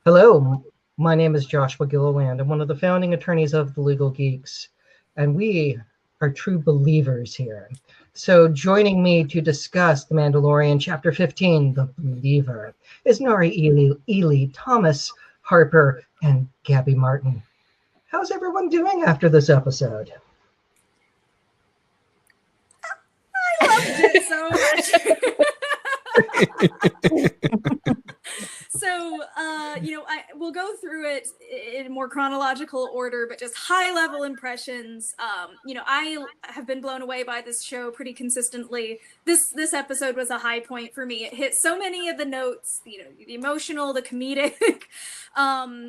Hello, my name is Joshua Gilliland. I'm one of the founding attorneys of the Legal Geeks, and we are true believers here. So joining me to discuss The Mandalorian Chapter 15, The Believer, is Nari Ely, Thomas Harper, and Gabby Martin. How's everyone doing after this episode? I loved it so much. So, we'll go through it in more chronological order, but just high-level impressions. I have been blown away by this show pretty consistently. This episode was a high point for me. It hit so many of the notes, the emotional, the comedic,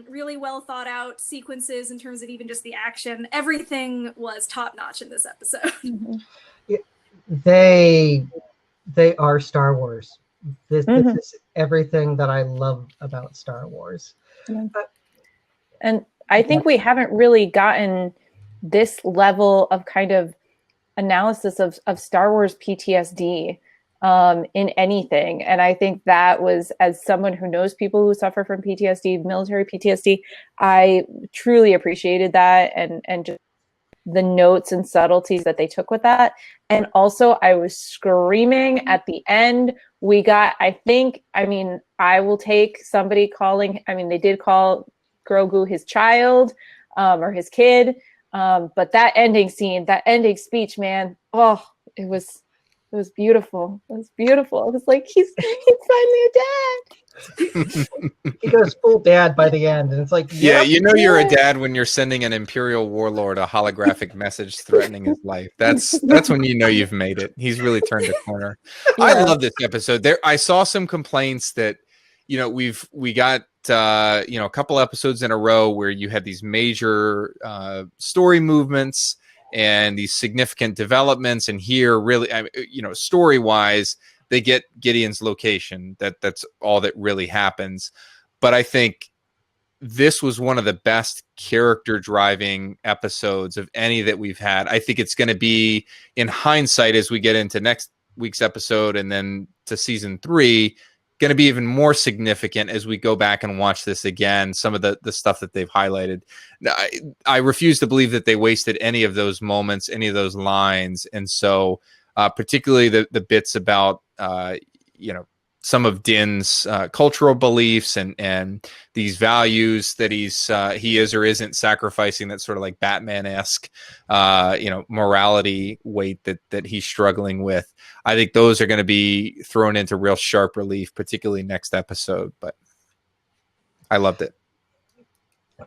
really well thought out sequences in terms of even just the action. Everything was top-notch in this episode. They are Star Wars. This is everything that I love about Star Wars. And I think we haven't really gotten this level of kind of analysis of Star Wars PTSD in anything. And I think that was, as someone who knows people who suffer from PTSD, military PTSD, I truly appreciated that and just the notes and subtleties that they took with that. And also I was screaming at the end. We got, I will take somebody calling, they did call Grogu his child or his kid. But that ending scene, that ending speech, man, it was beautiful. It was beautiful. It was like, he's finally a dad. He goes full dad by the end, and it's like, yep. You're a dad when you're sending an Imperial warlord a holographic message threatening his life. That's when you know you've made it. He's really turned a corner. Yeah. I love this episode. I saw some complaints that we got a couple episodes in a row where you had these major story movements and these significant developments, and here really, story wise, they get Gideon's location. That's all that really happens. But I think this was one of the best character driving episodes of any that we've had. I think it's going to be, in hindsight, as we get into next week's episode and then to season 3, going to be even more significant as we go back and watch this again. Some of the stuff that they've highlighted. I refuse to believe that they wasted any of those moments, any of those lines. And so particularly the bits about, some of Din's cultural beliefs and these values that he is or isn't sacrificing, that sort of like Batman-esque, morality weight that he's struggling with. I think those are going to be thrown into real sharp relief, particularly next episode. But I loved it.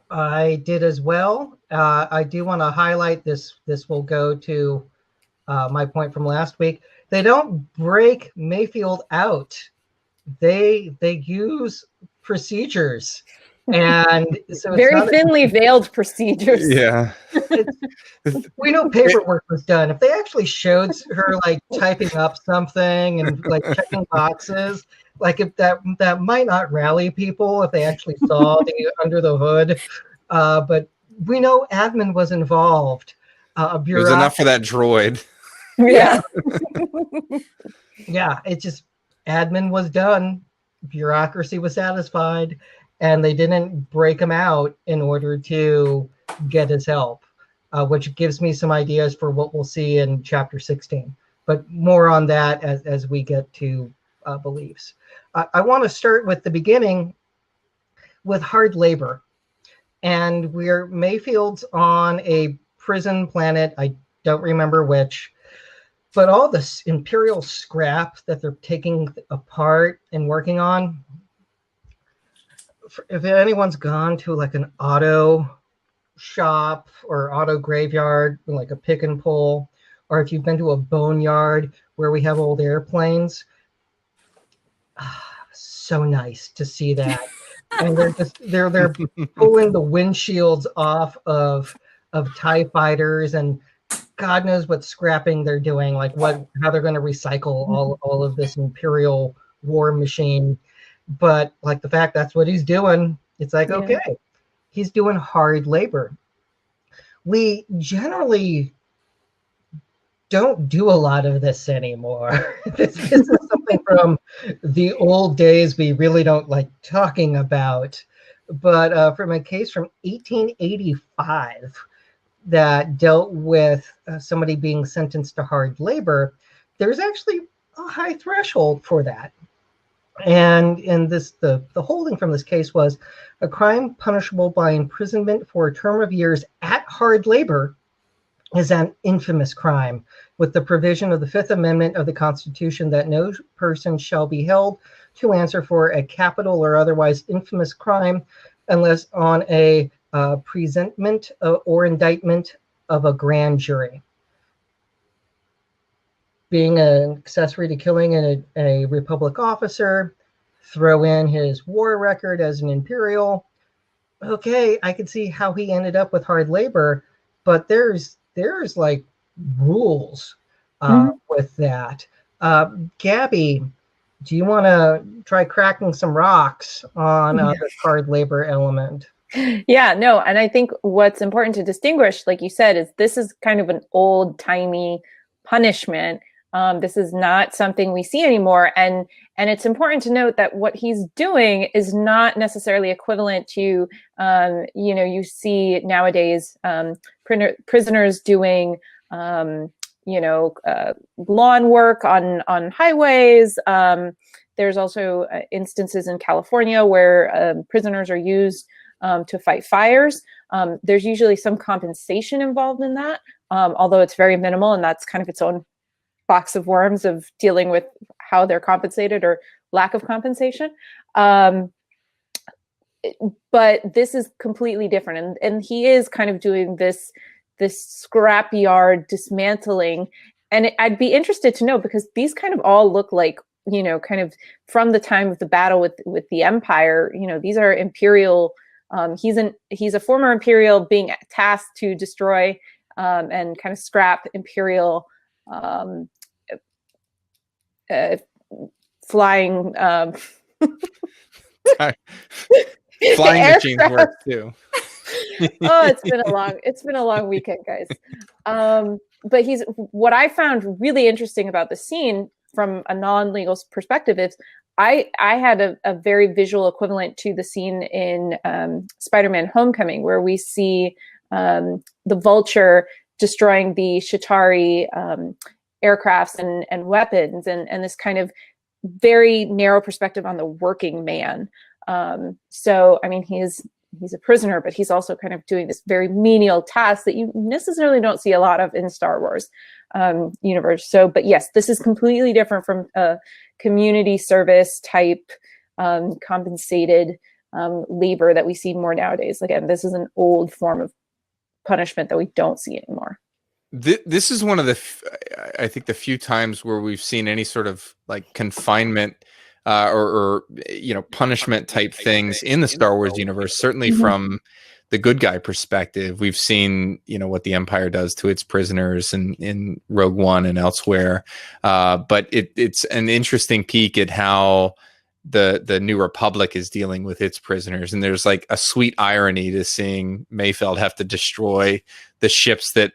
I did as well. I do want to highlight this. This will go to my point from last week. They don't break Mayfield out. They use procedures, and so it's very thinly veiled procedures. Yeah, we know paperwork was done. If they actually showed her like typing up something and like checking boxes, like if that might not rally people if they actually saw the under the hood. But we know admin was involved. There's enough for that droid. Yeah. Yeah, it just admin was done, bureaucracy was satisfied, and they didn't break him out in order to get his help, which gives me some ideas for what we'll see in chapter 16. But more on that as we get to beliefs. I want to start with the beginning with hard labor. And Mayfield's on a prison planet, I don't remember which, but all this Imperial scrap that they're taking apart and working on, if anyone's gone to like an auto shop or auto graveyard, like a pick and pull, or if you've been to a boneyard where we have old airplanes, so nice to see that. And they're pulling the windshields off of TIE fighters, and God knows what scrapping they're doing, like how they're going to recycle all of this Imperial war machine. But like the fact that's what he's doing, it's like, okay, he's doing hard labor. We generally don't do a lot of this anymore. This is something from the old days we really don't like talking about. but from a case from 1885 that dealt with somebody being sentenced to hard labor, there's actually a high threshold for that. And in this, the holding from this case was a crime punishable by imprisonment for a term of years at hard labor is an infamous crime, with the provision of the Fifth Amendment of the Constitution that no person shall be held to answer for a capital or otherwise infamous crime unless on a presentment or indictment of a grand jury. Being an accessory to killing a Republic officer, throw in his war record as an Imperial. Okay, I can see how he ended up with hard labor, but there's like rules with that. Gabby, do you want to try cracking some rocks on the hard labor element? Yeah, no, and I think what's important to distinguish, like you said, is this is kind of an old-timey punishment. This is not something we see anymore, and it's important to note that what he's doing is not necessarily equivalent to, you see nowadays prisoners doing, lawn work on highways. There's also instances in California where prisoners are used to fight fires. There's usually some compensation involved in that, although it's very minimal, and that's kind of its own box of worms of dealing with how they're compensated or lack of compensation. But this is completely different. And he is kind of doing this scrapyard dismantling. And I'd be interested to know, because these kind of all look like, kind of from the time of the battle with the Empire, these are Imperial. He's a former Imperial being tasked to destroy and kind of scrap Imperial flying flying machines work too. Oh, it's been a long weekend, guys. But what I found really interesting about the scene from a non-legal perspective is I had a very visual equivalent to the scene in Spider-Man Homecoming, where we see the Vulture destroying the Chitauri aircrafts and weapons, and this kind of very narrow perspective on the working man. So, I mean, he's a prisoner, but he's also kind of doing this very menial task that you necessarily don't see a lot of in Star Wars universe. So, but yes, this is completely different from a community service type compensated labor that we see more nowadays. Again, this is an old form of punishment that we don't see anymore. This is one of I think the few times where we've seen any sort of like confinement or punishment type things in the Star Wars universe. Certainly from the good guy perspective, we've seen what the Empire does to its prisoners in Rogue One and elsewhere. But it's an interesting peek at how the New Republic is dealing with its prisoners, and there's like a sweet irony to seeing Mayfeld have to destroy the ships that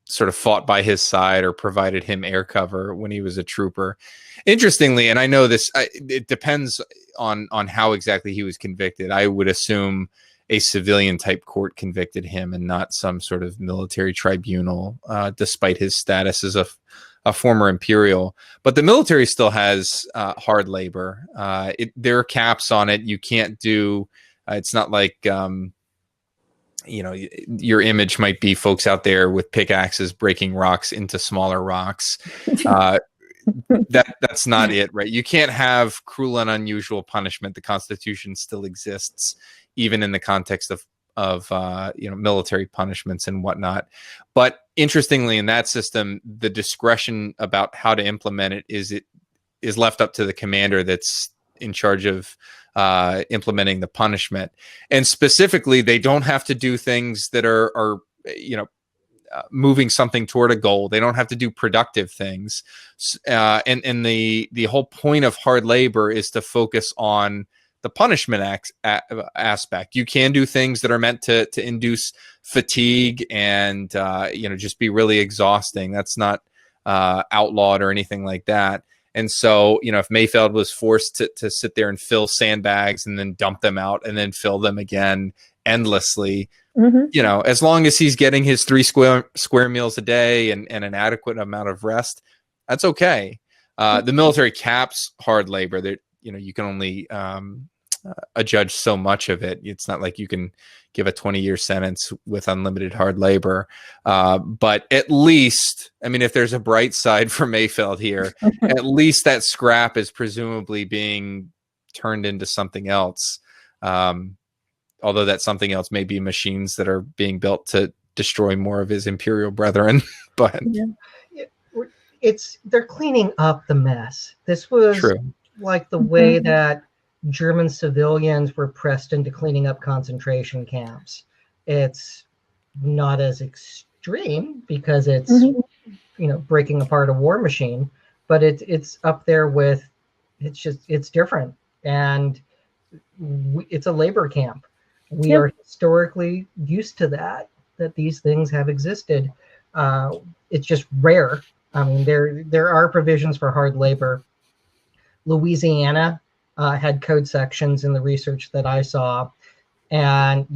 sort of fought by his side or provided him air cover when he was a trooper. Interestingly, and I know this, it depends on how exactly he was convicted. I would assume a civilian type court convicted him and not some sort of military tribunal, despite his status as a former Imperial. But the military still has hard labor. There are caps on it. You can't do, it's not like, your image might be folks out there with pickaxes breaking rocks into smaller rocks. That's not it, right? You can't have cruel and unusual punishment. The Constitution still exists, even in the context of military punishments and whatnot. But interestingly, in that system, the discretion about how to implement it is left up to the commander that's in charge of implementing the punishment. And specifically, they don't have to do things that are moving something toward a goal. They don't have to do productive things. And the whole point of hard labor is to focus on the punishment aspect. You can do things that are meant to induce fatigue and just be really exhausting. That's not outlawed or anything like that. And so, if Mayfeld was forced to sit there and fill sandbags and then dump them out and then fill them again endlessly, as long as he's getting his 3 square meals a day and an adequate amount of rest, that's okay. The military caps hard labor. That you can only adjudge so much of it. It's not like you can give a 20-year sentence with unlimited hard labor. But at least, if there's a bright side for Mayfeld here, at least that scrap is presumably being turned into something else. Although that something else may be machines that are being built to destroy more of his Imperial brethren. But they're cleaning up the mess. This was true. Like the way that German civilians were pressed into cleaning up concentration camps. It's not as extreme because it's breaking apart a war machine, but it's up there with it's different, and it's a labor camp. We are historically used to that these things have existed. It's just rare. There are provisions for hard labor. Louisiana had code sections in the research that I saw. And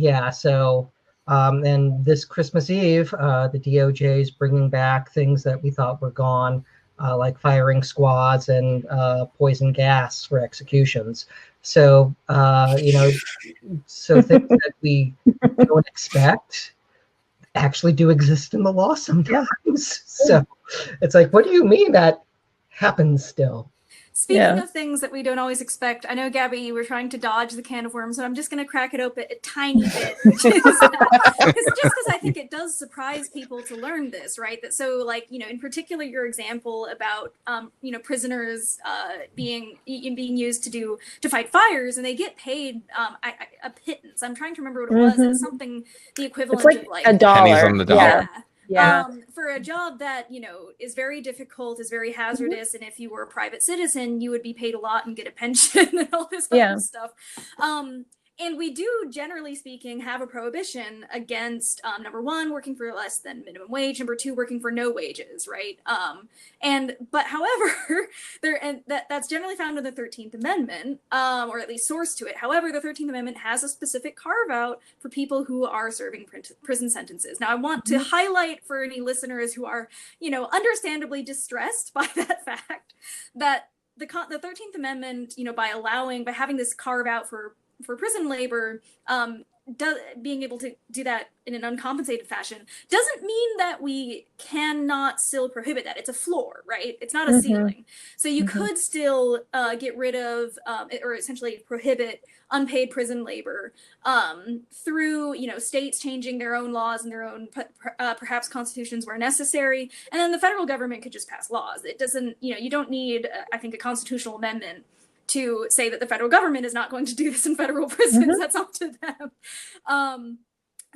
and this Christmas Eve, the DOJ is bringing back things that we thought were gone, like firing squads and poison gas for executions. So, so things that we don't expect actually do exist in the law sometimes. So it's like, what do you mean that happens still? Speaking of things that we don't always expect, I know, Gabby, you were trying to dodge the can of worms, and I'm just going to crack it open a tiny bit. Just because I think it does surprise people to learn this, right? That so, in particular, your example about, prisoners being used to fight fires, and they get paid a pittance. I'm trying to remember what it was. It's something the equivalent of like $1. Pennies on the dollar. Yeah. For a job that, is very difficult, is very hazardous. And if you were a private citizen, you would be paid a lot and get a pension and all this other stuff. And we do, generally speaking, have a prohibition against, number one, working for less than minimum wage, number two, working for no wages, right? But however, that's generally found in the 13th Amendment, or at least sourced to it. However, the 13th Amendment has a specific carve out for people who are serving prison sentences. Now, I want to highlight for any listeners who are, understandably distressed by that fact, that the 13th Amendment, by having this carve out for prison labor, being able to do that in an uncompensated fashion doesn't mean that we cannot still prohibit that. It's a floor, right? It's not a ceiling. So you could still get rid of or essentially prohibit unpaid prison labor through, states changing their own laws and their own perhaps constitutions where necessary. And then the federal government could just pass laws. It doesn't, you don't need, I think, a constitutional amendment to say that the federal government is not going to do this in federal prisons. That's up to them.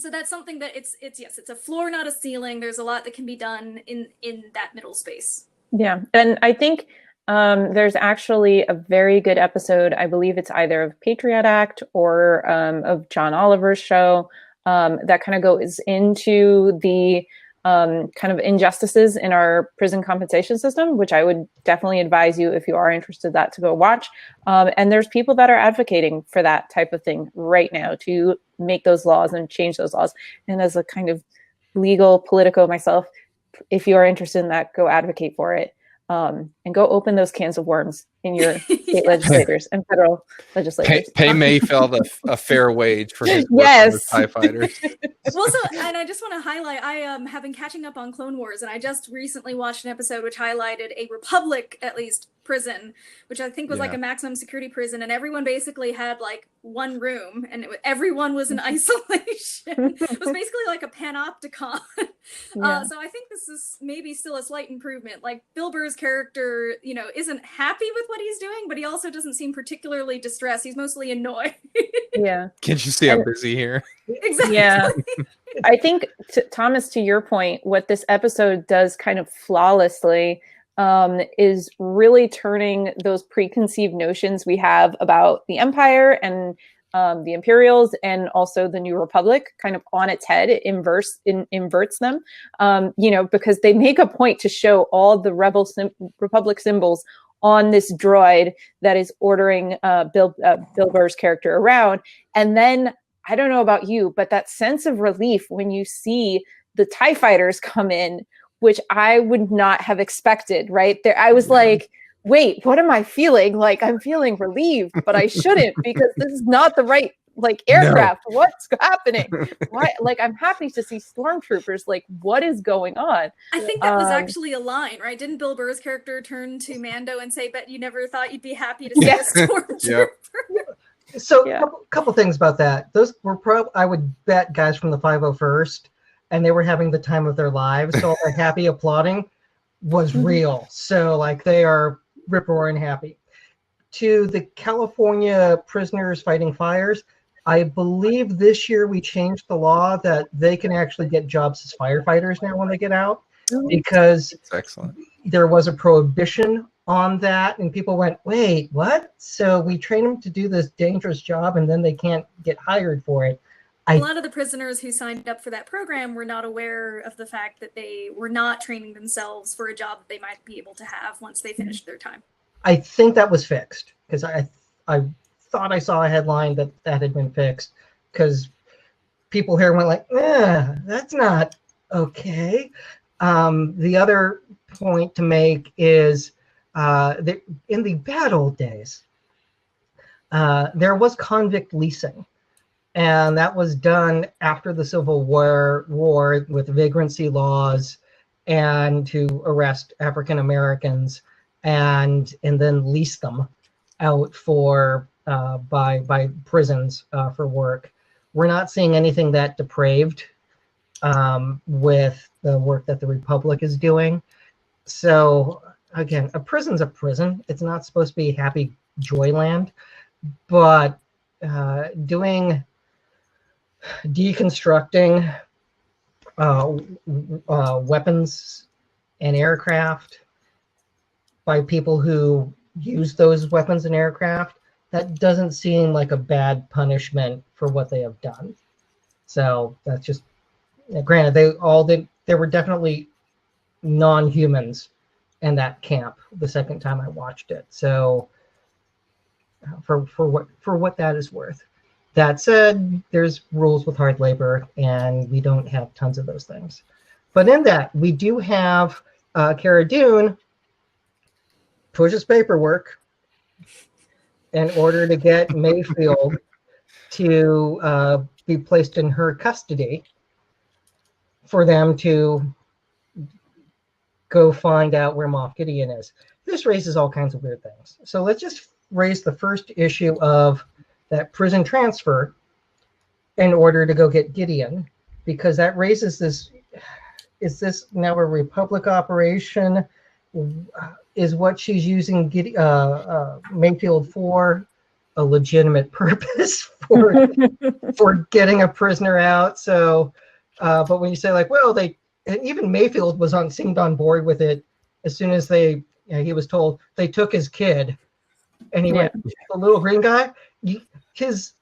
So that's something that it's a floor, not a ceiling. There's a lot that can be done in that middle space. Yeah. And I think there's actually a very good episode. I believe it's either of Patriot Act or of John Oliver's show that kind of goes into the kind of injustices in our prison compensation system, which I would definitely advise you, if you are interested, that to go watch. And there's people that are advocating for that type of thing right now to make those laws and change those laws. And as a kind of legal politico myself, if you are interested in that, go advocate for it. And go open those cans of worms in your state legislators and federal legislators. Pay Mayfeld a fair wage for his work on the TIE fighters. Well, and I just want to highlight, I have been catching up on Clone Wars, and I just recently watched an episode which highlighted a Republic, at least, prison, which I think was like a maximum security prison, and everyone basically had like one room, and everyone was in isolation. It was basically like a panopticon. So I think this is maybe still a slight improvement. Like Bill Burr's character, isn't happy with what he's doing, but he also doesn't seem particularly distressed. He's mostly annoyed. Can't you see I'm busy here? Exactly. Yeah. I think, Thomas, to your point, what this episode does kind of flawlessly is really turning those preconceived notions we have about the Empire and the Imperials and also the New Republic kind of on its head. It inverts them, because they make a point to show all the Republic symbols on this droid that is ordering Bill Burr's character around. And then, I don't know about you, but that sense of relief when you see the TIE fighters come in, which I would not have expected, right? There, I was like, wait, what am I feeling? Like, I'm feeling relieved, but I shouldn't, because this is not the right aircraft. No. What's happening? Why? Like, I'm happy to see stormtroopers. Like, what is going on? I think that was actually a line, right? Didn't Bill Burr's character turn to Mando and say, "Bet you never thought you'd be happy to see a stormtrooper"? So, couple things about that. Those were I would bet, guys from the 501st, and they were having the time of their lives. So their happy applauding was real. So, like, they are rip-roaring happy. To the California prisoners fighting fires, I believe this year we changed the law that they can actually get jobs as firefighters now when they get out, because excellent. There was a prohibition on that, and people went, wait, what? So we train them to do this dangerous job, and then they can't get hired for it. A lot of the prisoners who signed up for that program were not aware of the fact that they were not training themselves for a job that they might be able to have once they finished their time. I think that was fixed, because I thought I saw a headline that had been fixed, because people here went like, that's not okay. The other point to make is that in the bad old days, there was convict leasing. And that was done after the Civil War with vagrancy laws and to arrest African Americans and then lease them out for by prisons for work. We're not seeing anything that depraved with the work that the Republic is doing. So again, a prison's a prison. It's not supposed to be happy joyland, but deconstructing weapons and aircraft by people who use those weapons and aircraft, that doesn't seem like a bad punishment for what they have done. So that's just, granted, they were definitely non-humans in that camp the second time I watched it. So for what that is worth. That said, there's rules with hard labor, and we don't have tons of those things. But in that, we do have Cara Dune pushes paperwork in order to get Mayfield to be placed in her custody for them to go find out where Moff Gideon is. This raises all kinds of weird things. So let's just raise the first issue of that prison transfer in order to go get Gideon, because that raises this, is this now a Republic operation? Is what she's using Mayfield for a legitimate purpose for getting a prisoner out? So, but when you say like, well, and even Mayfield seemed on board with it as soon as he was told they took his kid, and he went, the little green guy. His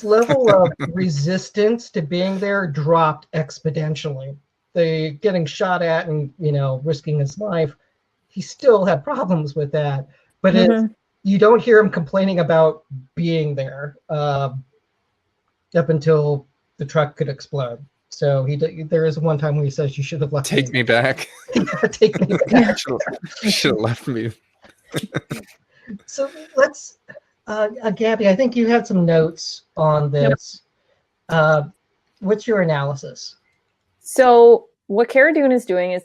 level of resistance to being there dropped exponentially. They getting shot at and risking his life. He still had problems with that, but you don't hear him complaining about being there up until the truck could explode. So there is one time when he says, "You should have left. Take me back. Take me back. Should have left me." So let's. Gabby, I think you had some notes on this. What's your analysis? So what Cara Dune is doing is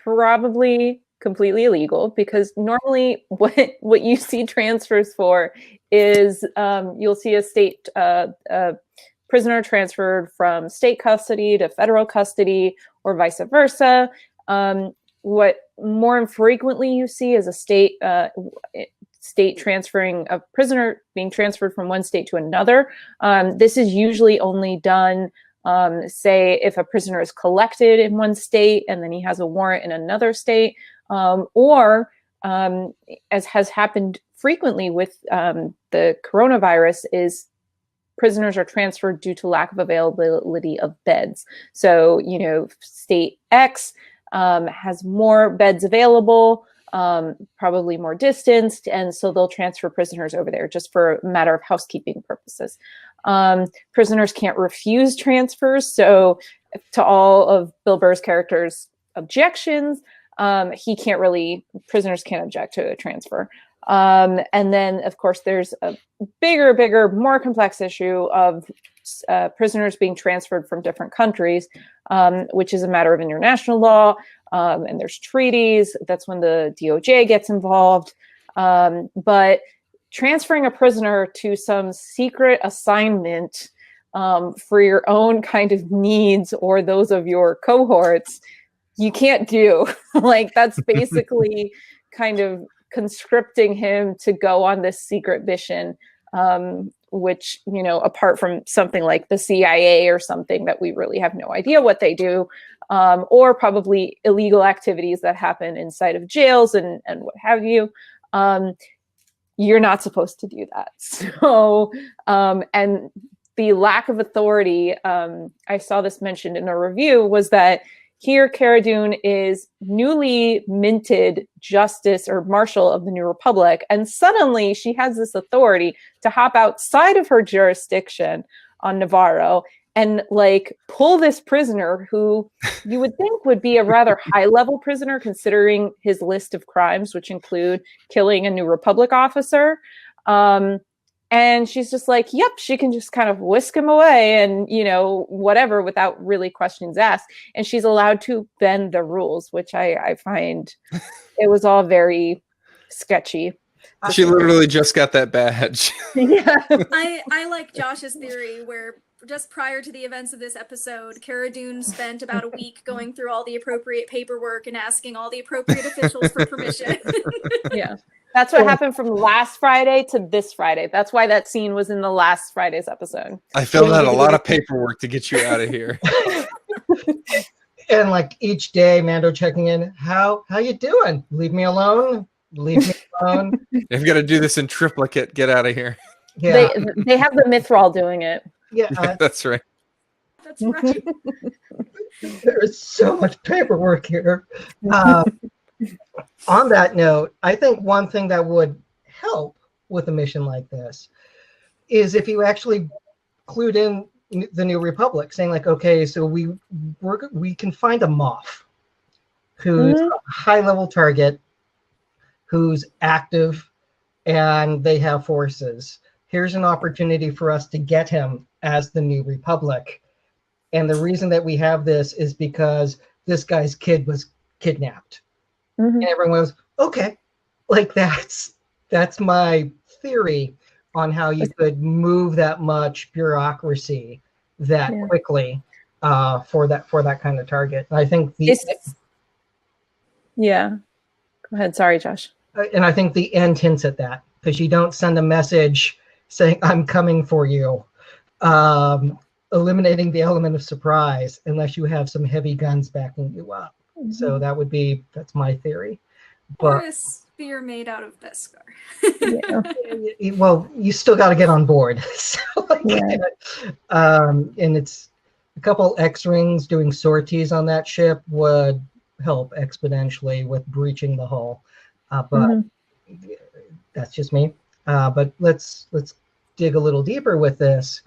probably completely illegal, because normally what you see transfers for is you'll see a state prisoner transferred from state custody to federal custody or vice versa. What more infrequently you see is a state transferring a prisoner being transferred from one state to another. This is usually only done, say, if a prisoner is collected in one state and then he has a warrant in another state, or as has happened frequently with the coronavirus, is prisoners are transferred due to lack of availability of beds. So, state X has more beds available probably more distanced, and so they'll transfer prisoners over there just for a matter of housekeeping purposes. Prisoners can't refuse transfers, so to all of Bill Burr's characters' objections, prisoners can't object to a transfer. And then, of course, there's a bigger, more complex issue of prisoners being transferred from different countries, which is a matter of international law. And there's treaties. That's when the DOJ gets involved. But transferring a prisoner to some secret assignment for your own kind of needs or those of your cohorts, you can't do. Like, that's basically kind of conscripting him to go on this secret mission, which, you know, apart from something like the CIA or something that we really have no idea what they do, or probably illegal activities that happen inside of jails and what have you, you're not supposed to do that. So, and the lack of authority, I saw this mentioned in a review, was that here, Cara Dune is newly minted Justice or Marshal of the New Republic, and suddenly she has this authority to hop outside of her jurisdiction on Navarro and like pull this prisoner who you would think would be a rather high-level prisoner considering his list of crimes, which include killing a New Republic officer. And she's just like, yep, she can just kind of whisk him away and, you know, whatever, without really questions asked. And she's allowed to bend the rules, which I find it was all very sketchy. She literally just got that badge. Yeah. I like Josh's theory where just prior to the events of this episode, Cara Dune spent about a week going through all the appropriate paperwork and asking all the appropriate officials for permission. Yeah. That's what happened from last Friday to this Friday. That's why that scene was in the last Friday's episode. I filled out a lot of paperwork to get you out of here. And like each day, Mando checking in, how you doing? Leave me alone. Leave me alone. I've got to do this in triplicate. Get out of here. Yeah, They have the Mithril doing it. yeah. That's right. That's right. There is so much paperwork here. On that note, I think one thing that would help with a mission like this is if you actually clued in the New Republic, saying like, okay, so we can find a Moff who's a high-level target, who's active, and they have forces. Here's an opportunity for us to get him as the New Republic. And the reason that we have this is because this guy's kid was kidnapped. And everyone goes, okay, like that's my theory on how you could move that much bureaucracy that quickly for that kind of target. And I think yeah. Go ahead. Sorry, Josh. And I think the end hints at that, because you don't send a message saying I'm coming for you, eliminating the element of surprise unless you have some heavy guns backing you up. So that's my theory. Or a spear made out of Beskar. Well, you still got to get on board. So, and it's a couple X-Wings doing sorties on that ship would help exponentially with breaching the hull. But that's just me. But let's dig a little deeper with this.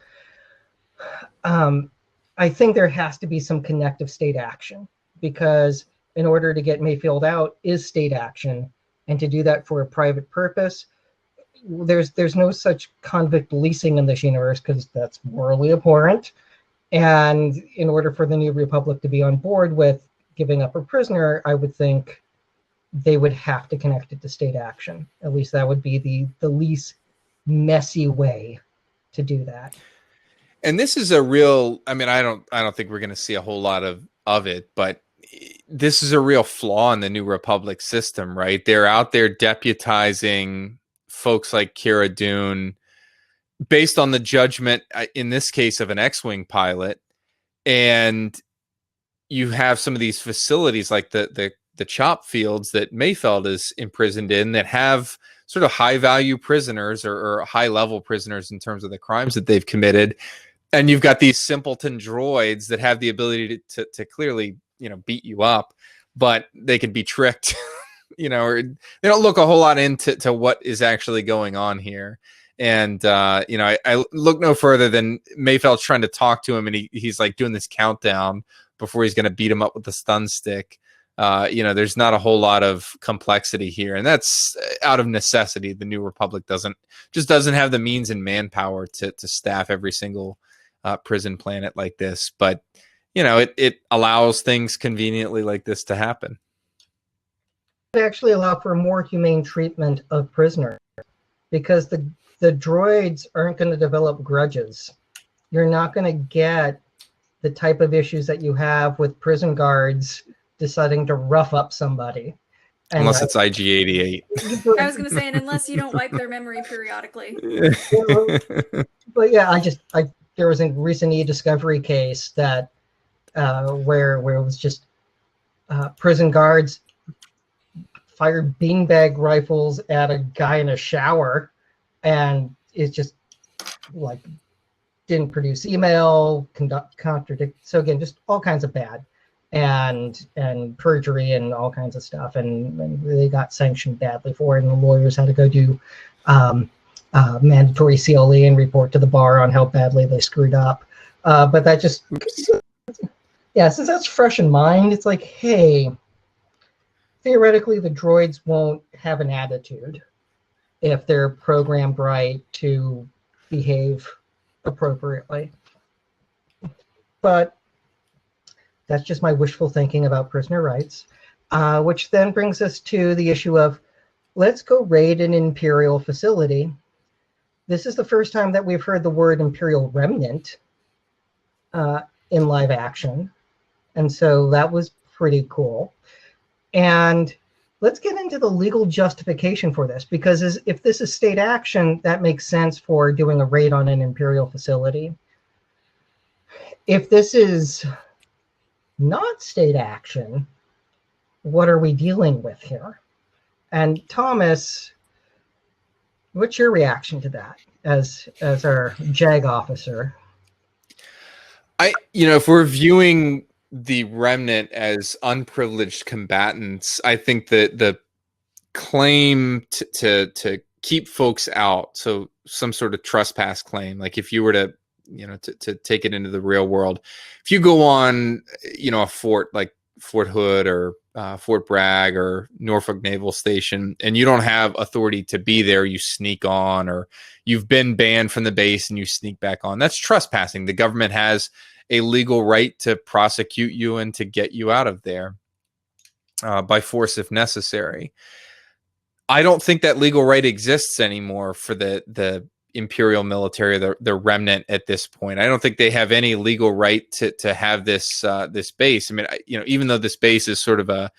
I think there has to be some connective state action, because in order to get Mayfield out is state action, and to do that for a private purpose, there's no such convict leasing in this universe, because that's morally abhorrent. And in order for the New Republic to be on board with giving up a prisoner, I would think they would have to connect it to state action. At least that would be the least messy way to do that. And this is a real, I mean, I don't think we're going to see a whole lot of it, but this is a real flaw in the New Republic system, right? They're out there deputizing folks like Cara Dune based on the judgment, in this case, of an X-Wing pilot. And you have some of these facilities like the chop fields that Mayfeld is imprisoned in that have sort of high value prisoners or high level prisoners in terms of the crimes that they've committed. And you've got these simpleton droids that have the ability to clearly, beat you up, but they can be tricked or they don't look a whole lot into what is actually going on here. And I look no further than Mayfeld's trying to talk to him, and he's like doing this countdown before he's going to beat him up with the stun stick. There's not a whole lot of complexity here, and that's out of necessity. The New Republic doesn't have the means and manpower to staff every single prison planet like this. But it allows things conveniently like this to happen. It actually allow for more humane treatment of prisoners, because the droids aren't going to develop grudges. You're not going to get the type of issues that you have with prison guards deciding to rough up somebody. Unless it's IG-88. I was going to say, and unless you don't wipe their memory periodically. But yeah, there was a recent e-discovery case that where it was just prison guards fired beanbag rifles at a guy in a shower, and it just like didn't produce email, contradict. So again, just all kinds of bad, and perjury and all kinds of stuff, and they got sanctioned badly for it, and the lawyers had to go do mandatory CLE and report to the bar on how badly they screwed up. But that just, yeah, since that's fresh in mind, it's like, hey, theoretically the droids won't have an attitude if they're programmed right to behave appropriately. But that's just my wishful thinking about prisoner rights, which then brings us to the issue of, let's go raid an Imperial facility. This is the first time that we've heard the word Imperial remnant in live action. And so that was pretty cool. And let's get into the legal justification for this, because if this is state action, that makes sense for doing a raid on an Imperial facility. If this is not state action, what are we dealing with here? And Thomas, what's your reaction to that as our JAG officer? If we're viewing the remnant as unprivileged combatants, I think that the claim to keep folks out, so some sort of trespass claim, like if you were to take it into the real world, if you go on a fort like Fort Hood or Fort Bragg or Norfolk Naval Station, and you don't have authority to be there, you sneak on, or you've been banned from the base and you sneak back on, that's trespassing. The government has a legal right to prosecute you and to get you out of there by force if necessary. I don't think that legal right exists anymore for the Imperial military, the remnant at this point. I don't think they have any legal right to have this base. I mean, even though this base is sort of a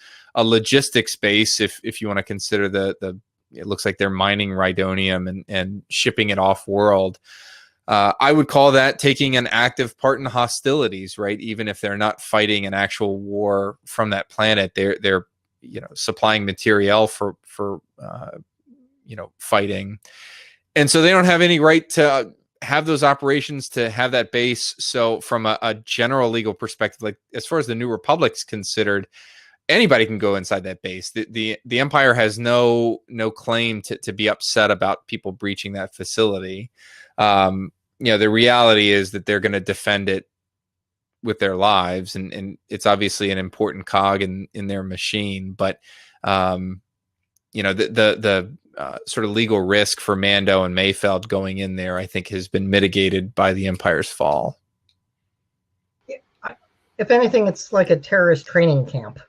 logistics base, if you want to consider it looks like they're mining rhydonium and shipping it off world. I would call that taking an active part in hostilities, right? Even if they're not fighting an actual war from that planet, they're supplying materiel for fighting. And so they don't have any right to have those operations, to have that base. So from a general legal perspective, like as far as the New Republic's considered, anybody can go inside that base. The Empire has no claim to be upset about people breaching that facility. The reality is that they're going to defend it with their lives, and it's obviously an important cog in their machine. But the sort of legal risk for Mando and Mayfeld going in there, I think, has been mitigated by the Empire's fall. If anything, it's like a terrorist training camp.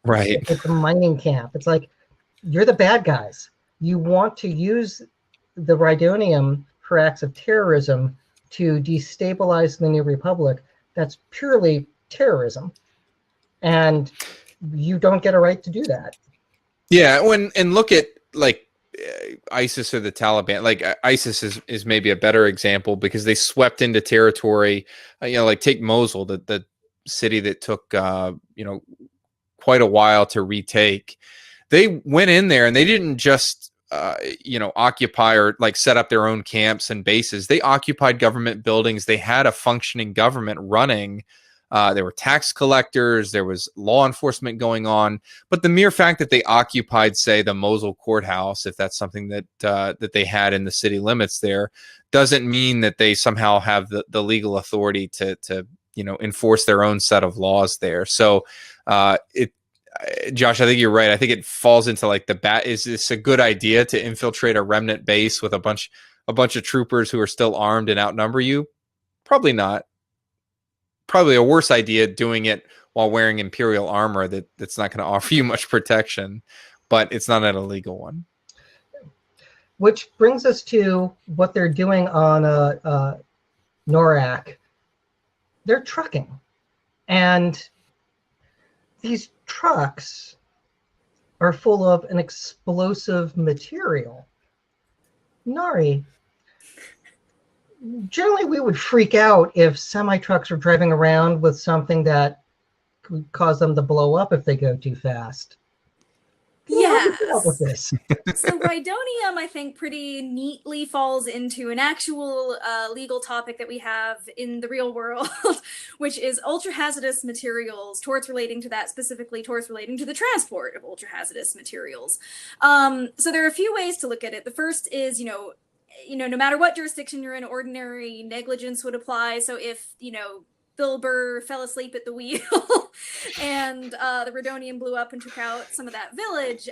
Right. It's a mining camp. It's like, you're the bad guys. You want to use the rhydonium for acts of terrorism to destabilize the New Republic. That's purely terrorism. And you don't get a right to do that. Yeah, and look at like ISIS or the Taliban. Like ISIS is maybe a better example because they swept into territory. Like take Mosul, the city that took quite a while to retake. They went in there and they didn't just occupy or like set up their own camps and bases. They occupied government buildings. They had a functioning government running There were tax collectors. There was law enforcement going on. But the mere fact that they occupied, say, the Mosul courthouse, if that's something that that they had in the city limits there, doesn't mean that they somehow have the legal authority to enforce their own set of laws there. So Josh, I think you're right. I think it falls into like is this a good idea to infiltrate a remnant base with a bunch of troopers who are still armed and outnumber you? Probably not. Probably a worse idea doing it while wearing Imperial armor that's not going to offer you much protection, but it's not an illegal one. Which brings us to what they're doing on Norak. They're trucking. And these trucks are full of an explosive material. Nari, generally we would freak out if semi-trucks were driving around with something that could cause them to blow up if they go too fast. Yes. With this? So rhydonium, I think, pretty neatly falls into an actual legal topic that we have in the real world, which is ultra-hazardous materials, torts relating to that, specifically torts relating to the transport of ultra-hazardous materials. So there are a few ways to look at it. The first is, no matter what jurisdiction you're in, ordinary negligence would apply. So if, Bill Burr fell asleep at the wheel and the rhydonium blew up and took out some of that village,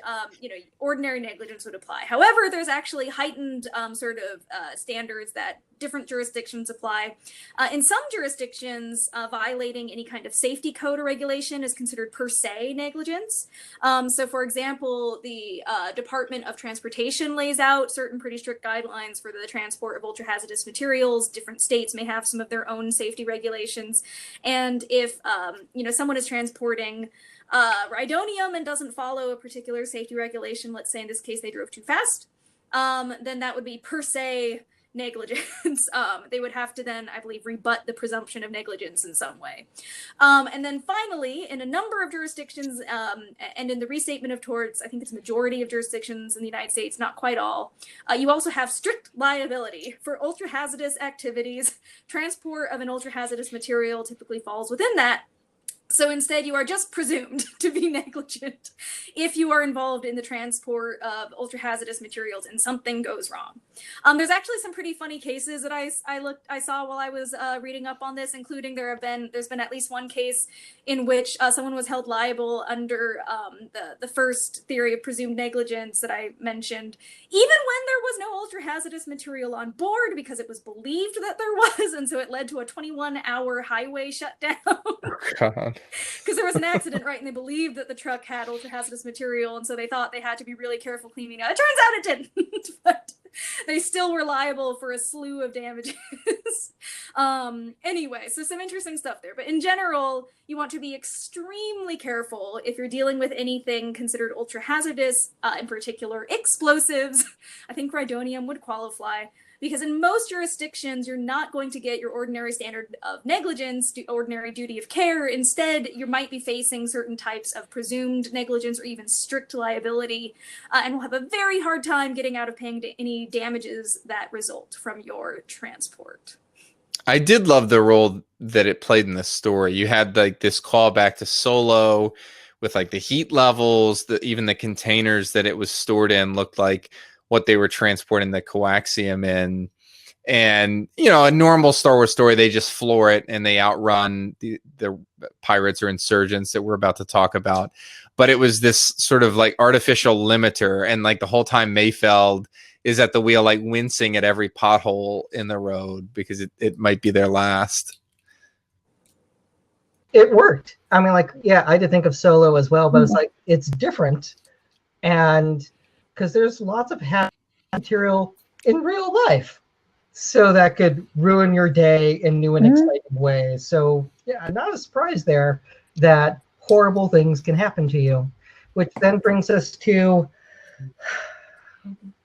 ordinary negligence would apply. However, there's actually heightened standards that different jurisdictions apply. In some jurisdictions, violating any kind of safety code or regulation is considered per se negligence. So for example, the Department of Transportation lays out certain pretty strict guidelines for the transport of ultra-hazardous materials. Different states may have some of their own safety regulations. And if, someone is transporting rhydonium and doesn't follow a particular safety regulation, let's say in this case they drove too fast, then that would be per se negligence. They would have to then, I believe, rebut the presumption of negligence in some way. And then finally, in a number of jurisdictions, and in the restatement of torts, I think it's a majority of jurisdictions in the United States, not quite all, you also have strict liability for ultra-hazardous activities. Transport of an ultra-hazardous material typically falls within that. So instead, you are just presumed to be negligent if you are involved in the transport of ultra-hazardous materials and something goes wrong. There's actually some pretty funny cases that I saw while I was reading up on this, including there's been at least one case in which someone was held liable under the first theory of presumed negligence that I mentioned, even when there was no ultra-hazardous material on board, because it was believed that there was, and so it led to a 21-hour highway shutdown. God. Because there was an accident, right? And they believed that the truck had ultra-hazardous material, and so they thought they had to be really careful cleaning it. It turns out it didn't, but they still were liable for a slew of damages. Anyway, so some interesting stuff there. But in general, you want to be extremely careful if you're dealing with anything considered ultra-hazardous, in particular explosives. I think rhydonium would qualify. Because in most jurisdictions, you're not going to get your ordinary standard of negligence, ordinary duty of care. Instead, you might be facing certain types of presumed negligence or even strict liability, and will have a very hard time getting out of paying any damages that result from your transport. I did love the role that it played in this story. You had like this callback to Solo with like the heat levels, even the containers that it was stored in looked like what they were transporting the coaxium in. And, a normal Star Wars story, they just floor it and they outrun the pirates or insurgents that we're about to talk about. But it was this sort of like artificial limiter. And like the whole time Mayfeld is at the wheel, like wincing at every pothole in the road because it might be their last. It worked. I mean, I did think of Solo as well, but it's like, it's different. And because there's lots of material in real life. So that could ruin your day in new and exciting ways. So yeah, I'm not surprised there that horrible things can happen to you. Which then brings us to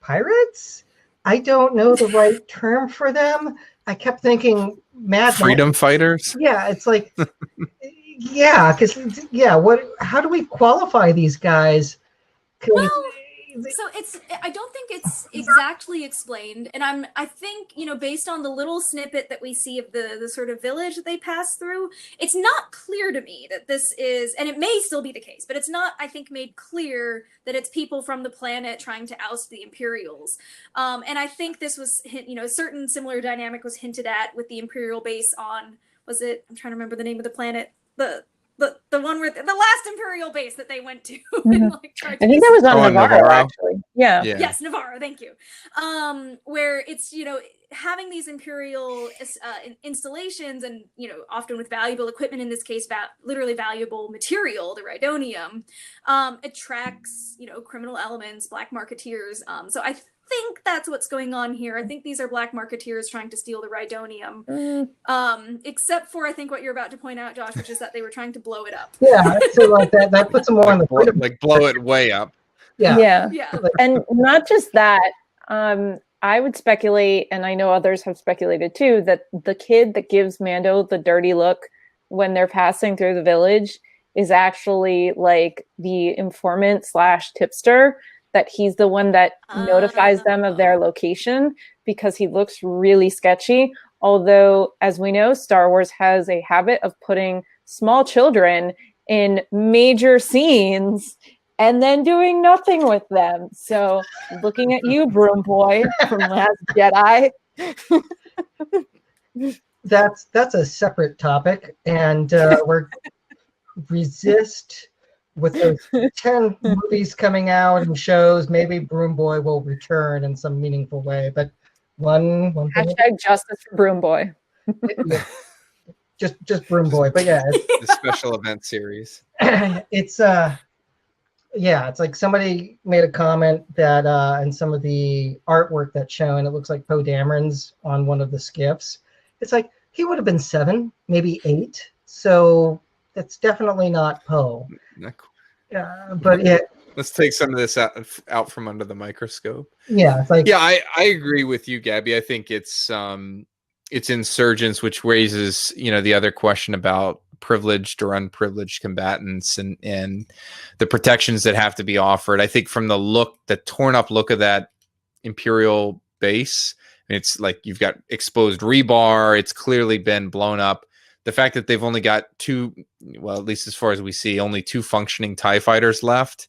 pirates? I don't know the right term for them. I kept thinking freedom fighters? Yeah, it's like, how do we qualify these guys? Well, So I don't think it's exactly explained, and I think, based on the little snippet that we see of the sort of village that they pass through, it's not clear to me that this is, and it may still be the case, but it's not, I think, made clear that it's people from the planet trying to oust the Imperials. And I think this was, a certain similar dynamic was hinted at with the Imperial base on, I'm trying to remember the name of the planet, the one where the last Imperial base that they went to. And, I think that was on Navarro, actually. Yeah. Yes, Navarro. Thank you. Where it's, having these Imperial installations and, often with valuable equipment, in this case, literally valuable material, the Rhydonium, attracts, criminal elements, black marketeers. So I think that's what's going on here. I think these are black marketeers trying to steal the Rhydonium. Except for, I think, what you're about to point out, Josh, which is that they were trying to blow it up. Yeah, so like that puts them more on the like blow it way up. Yeah. And not just that. I would speculate, and I know others have speculated too, that the kid that gives Mando the dirty look when they're passing through the village is actually like the informant / tipster, that he's the one that notifies them of their location because he looks really sketchy. Although, as we know, Star Wars has a habit of putting small children in major scenes and then doing nothing with them. So looking at you, Broom Boy from Last Jedi. That's a separate topic, and we're resist with those 10 movies coming out and shows. Maybe Broom Boy will return in some meaningful way, but one thing, # justice for Broom Boy. just Broom Boy, but yeah, The special event series. it's it's like somebody made a comment that and some of the artwork that's shown, it looks like Poe Dameron's on one of the skiffs. It's like he would have been 7, maybe 8, so that's definitely not Poe. But yeah, let's take some of this out from under the microscope. Yeah, it's like I agree with you, Gabby. I think it's insurgents, which raises the other question about privileged or unprivileged combatants and the protections that have to be offered. I think from the torn up look of that Imperial base, it's like you've got exposed rebar. It's clearly been blown up. The fact that they've only got 2, well, at least as far as we see, only 2 functioning TIE fighters left,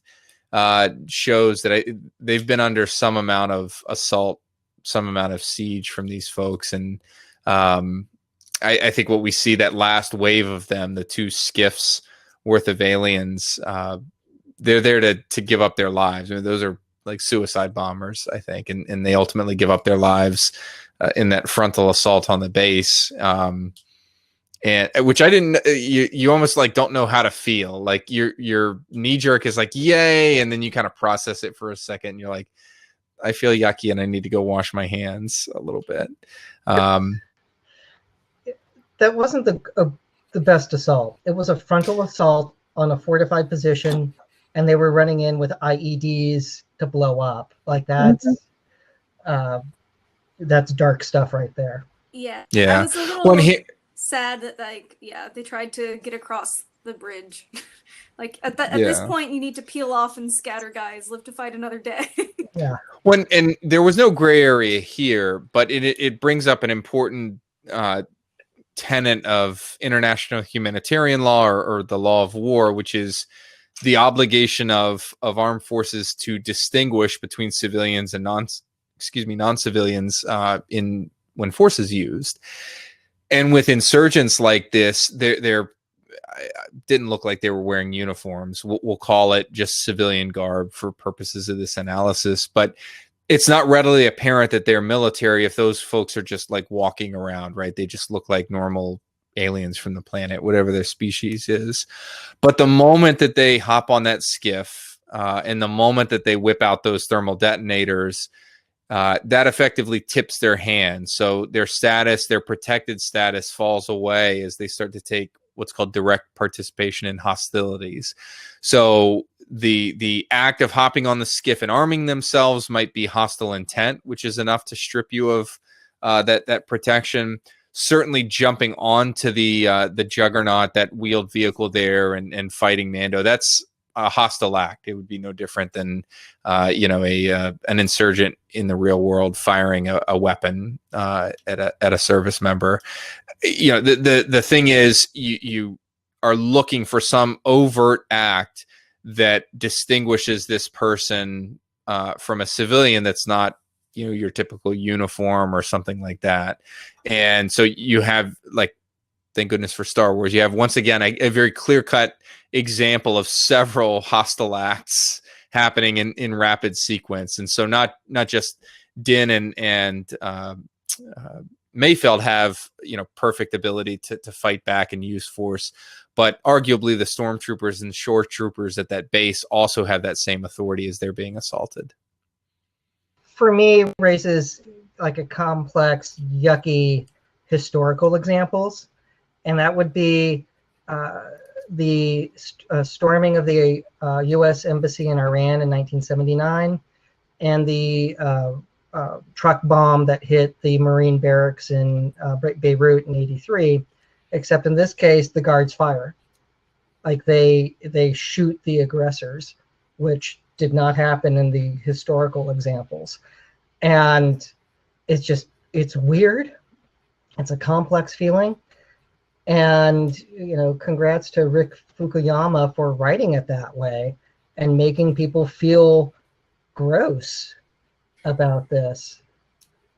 shows that they've been under some amount of assault, some amount of siege from these folks. And I think what we see, that last wave of them, the 2 skiffs worth of aliens, they're there to give up their lives. I mean, those are like suicide bombers, I think, and they ultimately give up their lives in that frontal assault on the base. And which I didn't, you almost like don't know how to feel. Like your knee jerk is like, yay. And then you kind of process it for a second. And you're like, I feel yucky and I need to go wash my hands a little bit. That wasn't the best assault. It was a frontal assault on a fortified position, and they were running in with IEDs to blow up. Like that's dark stuff right there. Yeah. Yeah. I was a little sad that they tried to get across the bridge. Like at this point, you need to peel off and scatter, guys. Live to fight another day. Yeah. And there was no gray area here, but it brings up an important tenet of international humanitarian law or the law of war, which is the obligation of armed forces to distinguish between civilians and non-civilians when force is used. And with insurgents like this, they're didn't look like they were wearing uniforms. We'll call it just civilian garb for purposes of this analysis, but it's not readily apparent that they're military if those folks are just like walking around, right? They just look like normal aliens from the planet, whatever their species is. But the moment that they hop on that skiff and the moment that they whip out those thermal detonators, that effectively tips their hand. So their status, their protected status falls away as they start to take what's called direct participation in hostilities. So the act of hopping on the skiff and arming themselves might be hostile intent, which is enough to strip you of that protection. Certainly jumping onto the juggernaut, that wheeled vehicle there, and fighting Mando, that's a hostile act. It would be no different than an insurgent in the real world firing a weapon at a service member. The thing is, you are looking for some overt act that distinguishes this person from a civilian that's not your typical uniform or something like that. And so you have, like, thank goodness for Star Wars, you have once again a very clear-cut example of several hostile acts happening in rapid sequence. And so not just Din and Mayfeld have perfect ability to fight back and use force, but arguably the stormtroopers and shore troopers at that base also have that same authority as they're being assaulted. For me, raises like a complex, yucky historical examples, and that would be the storming of the U.S. Embassy in Iran in 1979, and the truck bomb that hit the Marine barracks in Beirut in '83. Except in this case, the guards fire, like they shoot the aggressors, which did not happen in the historical examples. And it's weird. It's a complex feeling. And, congrats to Rick Fukuyama for writing it that way and making people feel gross about this.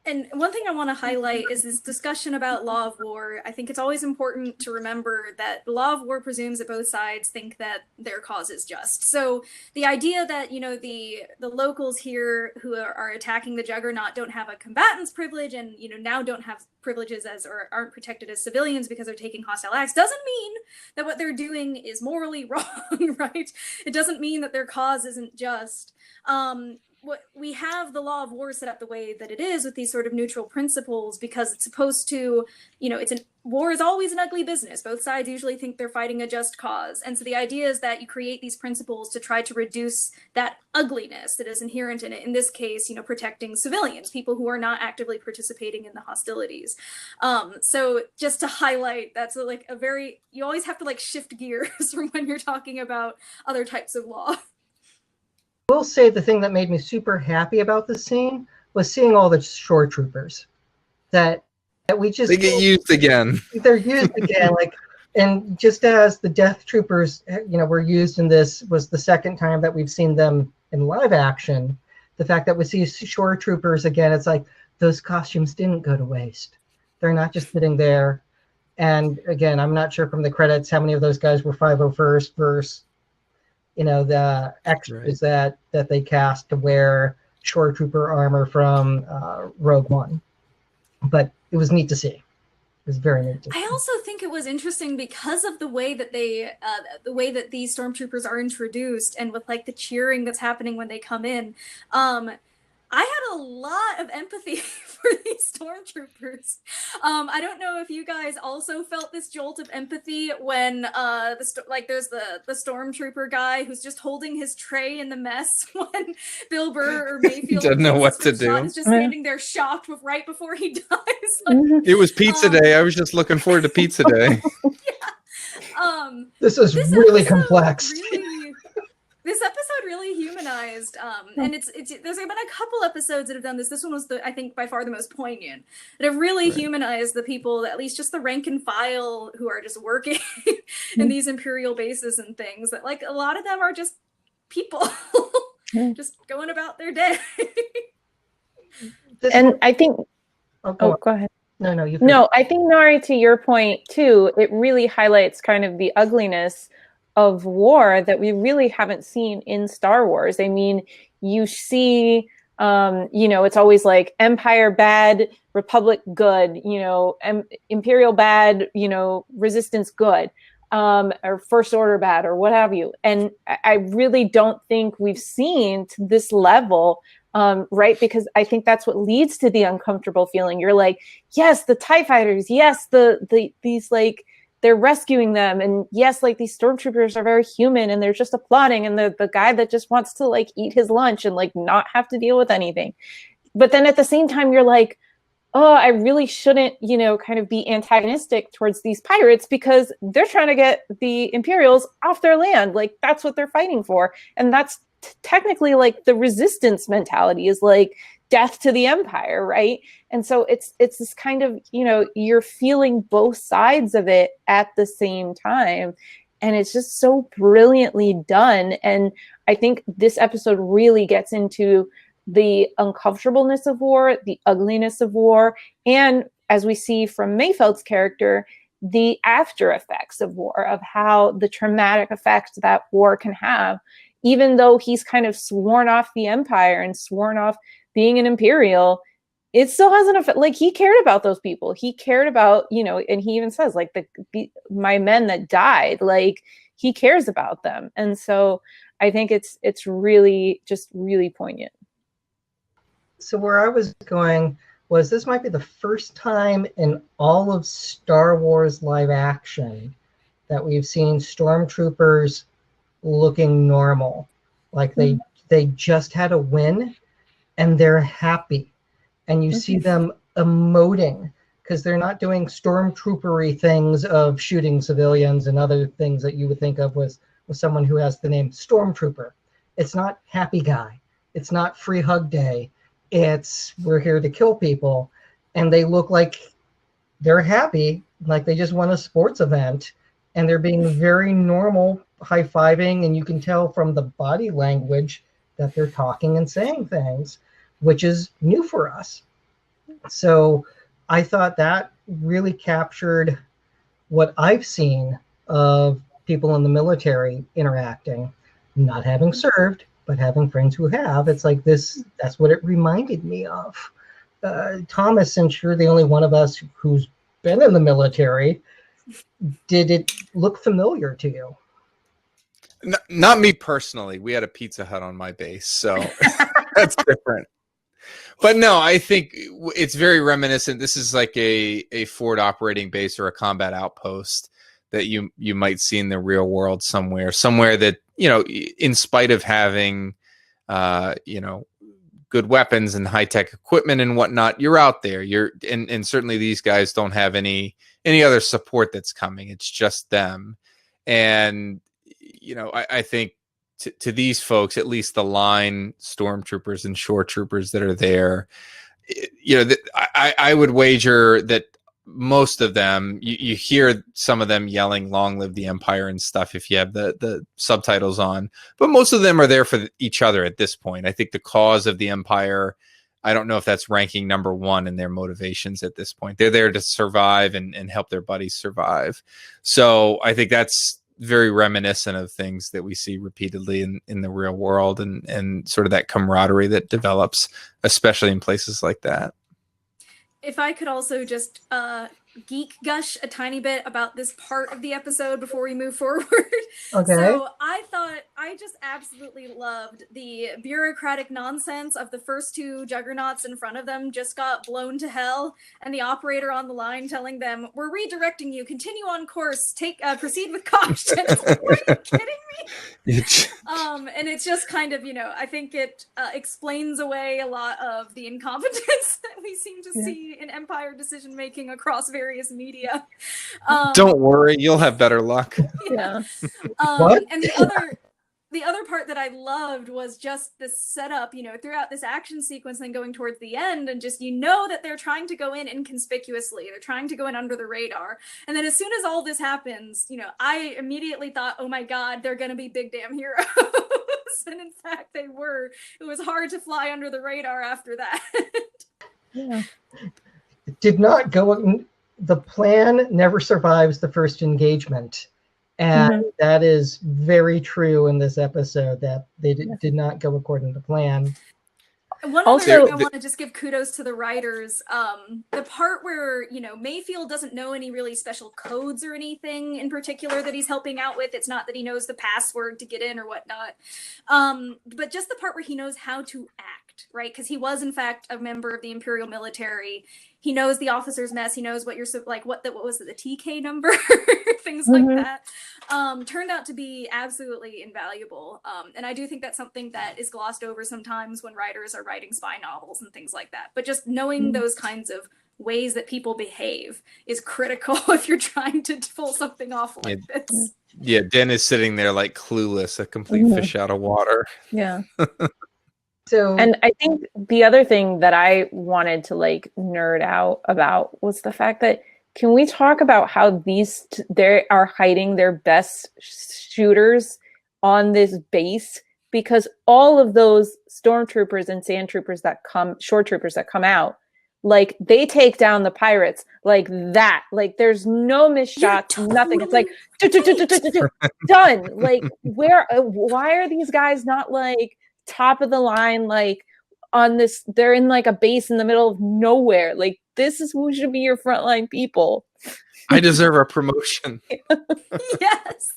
And one thing I want to highlight is this discussion about law of war. I think it's always important to remember that the law of war presumes that both sides think that their cause is just. So the idea that, the locals here who are attacking the Juggernaut don't have a combatant's privilege and, now don't have privileges or aren't protected as civilians because they're taking hostile acts doesn't mean that what they're doing is morally wrong, right? It doesn't mean that their cause isn't just. What we have the law of war set up the way that it is with these sort of neutral principles because it's supposed to, war is always an ugly business. Both sides usually think they're fighting a just cause. And so the idea is that you create these principles to try to reduce that ugliness that is inherent in it. In this case, protecting civilians, people who are not actively participating in the hostilities. So just to highlight, that's you always have to shift gears from when you're talking about other types of law. I will say the thing that made me super happy about this scene was seeing all the shore troopers that we just they get used again. They're used again, and just as the Death Troopers, were used in this was the second time that we've seen them in live action. The fact that we see shore troopers again, it's like those costumes didn't go to waste. They're not just sitting there. And again, I'm not sure from the credits how many of those guys were 501st versus the extras that they cast to wear shore trooper armor from Rogue One. But it was neat to see. It was very neat to see. I also think it was interesting because of the way that the way that these stormtroopers are introduced and with the cheering that's happening when they come in. I had a lot of empathy for these stormtroopers. I don't know if you guys also felt this jolt of empathy when there's the stormtrooper guy who's just holding his tray in the mess when Bill Burr or Mayfield doesn't know what to do. Is just standing there shocked right before he dies. It was pizza day. I was just looking forward to pizza day. Yeah. This is really complex. This episode really humanized, and there's been a couple episodes that have done this. This one was I think by far the most poignant. That have really humanized the people, at least just the rank and file who are just working in these Imperial bases and things. That a lot of them are just people, just going about their day. And I think. Go ahead. No, you. No, I think Nari, to your point too, it really highlights kind of the ugliness of war that we really haven't seen in Star Wars. I mean, you see, it's always Empire bad, Republic good, Imperial bad, Resistance good, or First Order bad, or what have you. And I really don't think we've seen to this level, right? Because I think that's what leads to the uncomfortable feeling. You're yes, the TIE fighters, yes, these they're rescuing them, and yes, these stormtroopers are very human and they're just applauding, and the guy that just wants to eat his lunch and not have to deal with anything. But then at the same time you're oh, I really shouldn't, kind of be antagonistic towards these pirates because they're trying to get the Imperials off their land. Like, that's what they're fighting for. And that's technically like the resistance mentality is like death to the Empire, right? And so it's this kind of, you're feeling both sides of it at the same time. And it's just so brilliantly done. And I think this episode really gets into the uncomfortableness of war, the ugliness of war, and as we see from Mayfeld's character, the after effects of war, of how the traumatic effects that war can have. Even though he's kind of sworn off the Empire and sworn off being an Imperial, it still has an effect. Like, he cared about those people. He cared about, and he even says, like, my men that died, like, he cares about them. And so I think it's really, just really poignant. So where I was going was this might be the first time in all of Star Wars live action that we've seen stormtroopers looking normal. Like they just had a win and they're happy. And you see them emoting because they're not doing stormtroopery things of shooting civilians and other things that you would think of with someone who has the name Stormtrooper. It's not happy guy. It's not free hug day. It's we're here to kill people. And they look like they're happy, like they just won a sports event. And they're being very normal, high-fiving, and you can tell from the body language that they're talking and saying things, which is new for us. So I thought that really captured what I've seen of people in the military interacting, not having served, but having friends who have. It's like this, that's what it reminded me of. Thomas, since you're the only one of us who's been in the military, did it look familiar to you? Not me personally. We had a Pizza Hut on my base, so that's different. But no, I think it's very reminiscent. This is like a forward operating base or a combat outpost that you might see in the real world somewhere that, in spite of having, good weapons and high tech equipment and whatnot, you're out there. And certainly these guys don't have any other support that's coming. It's just them. And, I think to these folks, at least the line stormtroopers and shore troopers that are there, I would wager that most of them, you hear some of them yelling "Long live the Empire" and stuff if you have the subtitles on, but most of them are there for each other at this point. I think the cause of the Empire, I don't know if that's ranking number one in their motivations at this point. They're there to survive and help their buddies survive. So I think that's very reminiscent of things that we see repeatedly in the real world and sort of that camaraderie that develops, especially in places like that. If I could also just geek gush a tiny bit about this part of the episode before we move forward. Okay. So I just absolutely loved the bureaucratic nonsense of the first two juggernauts in front of them just got blown to hell, and the operator on the line telling them, "We're redirecting you. Continue on course. Proceed with caution." Are you kidding me? And it's just kind of, I think it explains away a lot of the incompetence that we seem to see in Empire decision making across various media. Don't worry, you'll have better luck. Yeah. And the other part that I loved was just the setup, throughout this action sequence and going towards the end, and just that they're trying to go in inconspicuously. They're trying to go in under the radar. And then as soon as all this happens, I immediately thought, oh my God, they're going to be big damn heroes. And in fact, they were. It was hard to fly under the radar after that. Yeah. It did not go. The plan never survives the first engagement. And that is very true in this episode, that they did not go according to plan. One other thing I want to just give kudos to the writers. The part where, Mayfield doesn't know any really special codes or anything in particular that he's helping out with. It's not that he knows the password to get in or whatnot. But just the part where he knows how to act, right? Because he was, in fact, a member of the Imperial military. He knows the officer's mess. He knows what you're like. What was it? The TK number, things like that. turned out to be absolutely invaluable. And I do think that's something that is glossed over sometimes when writers are writing spy novels and things like that. But just knowing those kinds of ways that people behave is critical if you're trying to pull something off like this. Yeah, Den is sitting there like clueless, a complete fish out of water. Yeah. So, and I think the other thing that I wanted to like nerd out about was the fact that, can we talk about how they are hiding their best shooters on this base? Because all of those stormtroopers and sand troopers shore troopers that come out, like they take down the pirates like that. Like there's no missed shots, nothing. It's like done. Like why are these guys not like top of the line, like on this? They're in like a base in the middle of nowhere. Like this is who should be your frontline people. I deserve a promotion. Yes.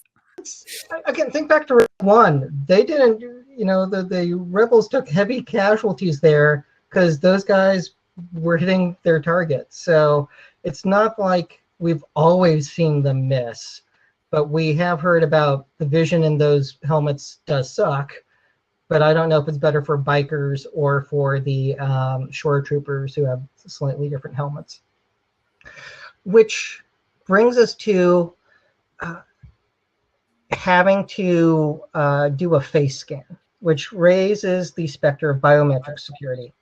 Again, think back to Rogue One. They didn't, the rebels took heavy casualties there because those guys were hitting their targets. So it's not like we've always seen them miss, but we have heard about the vision in those helmets does suck. But I don't know if it's better for bikers or for the shore troopers who have slightly different helmets. Which brings us to having to do a face scan, which raises the specter of biometric security.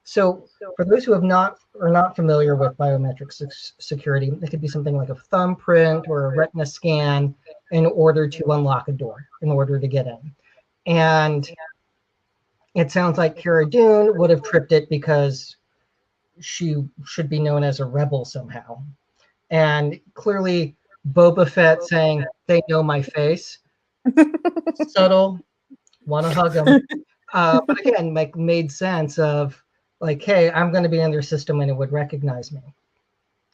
So for those who are not familiar with biometric security, it could be something like a thumbprint or a retina scan in order to unlock a door, in order to get in. And it sounds like Cara Dune would have tripped it because she should be known as a rebel somehow. And clearly Boba Fett saying, "They know my face." Subtle, want to hug him. But again, made sense of like, hey, I'm going to be in their system and it would recognize me.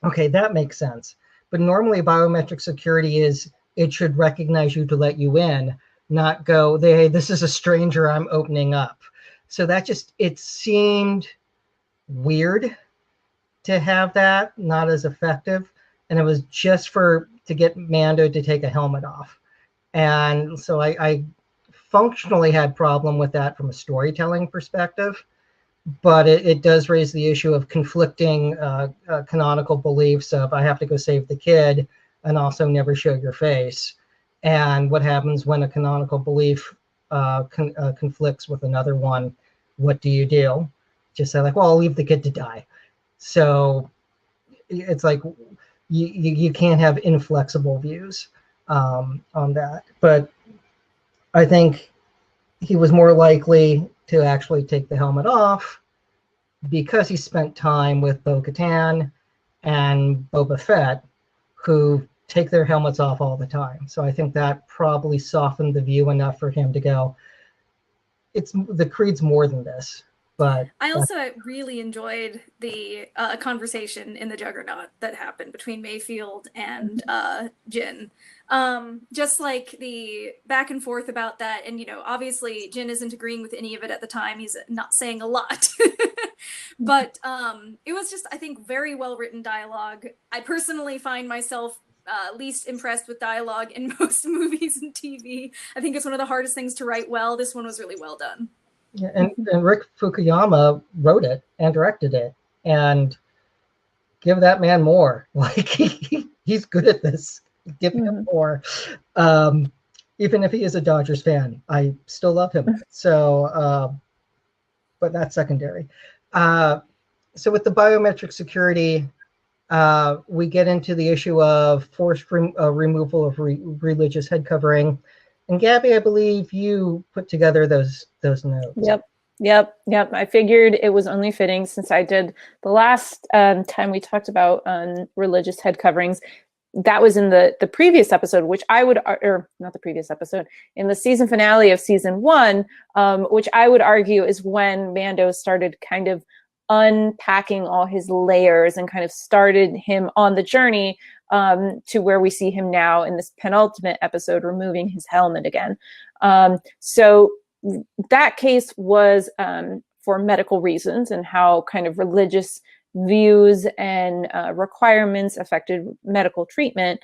Okay, that makes sense. But normally biometric security is it should recognize you to let you in, not go, hey, this is a stranger I'm opening up. So that it seemed weird to have that, not as effective. And it was just to get Mando to take a helmet off. And so I functionally had problem with that from a storytelling perspective, but it does raise the issue of conflicting canonical beliefs of I have to go save the kid and also never show your face. And what happens when a canonical belief conflicts with another one? What do you do? Just say like, well, I'll leave the kid to die. So it's like you can't have inflexible views on that. But I think he was more likely to actually take the helmet off because he spent time with Bo-Katan and Boba Fett, who take their helmets off all the time. So I think that probably softened the view enough for him to go, the creed's more than this. But I also really enjoyed the conversation in the Juggernaut that happened between Mayfield and Jin. Just like the back and forth about that. And, obviously Jin isn't agreeing with any of it at the time. He's not saying a lot. But it was just, I think, very well written dialogue. I personally find myself least impressed with dialogue in most movies and TV. I think it's one of the hardest things to write well. This one was really well done. Yeah, and Rick Fukuyama wrote it and directed it, and give that man more. Like he's good at this. Give him more. Even if he is a Dodgers fan, I still love him. So, but that's secondary. So with the biometric security, we get into the issue of forced removal of religious head covering. And Gabby, I believe you put together those notes. Yep. I figured it was only fitting since I did the last time we talked about religious head coverings. That was in the previous episode, which I would, or not the previous episode, in the season finale of season 1, which I would argue is when Mando started kind of unpacking all his layers and kind of started him on the journey to where we see him now in this penultimate episode, removing his helmet again. So that case was for medical reasons and how kind of religious views and requirements affected medical treatment.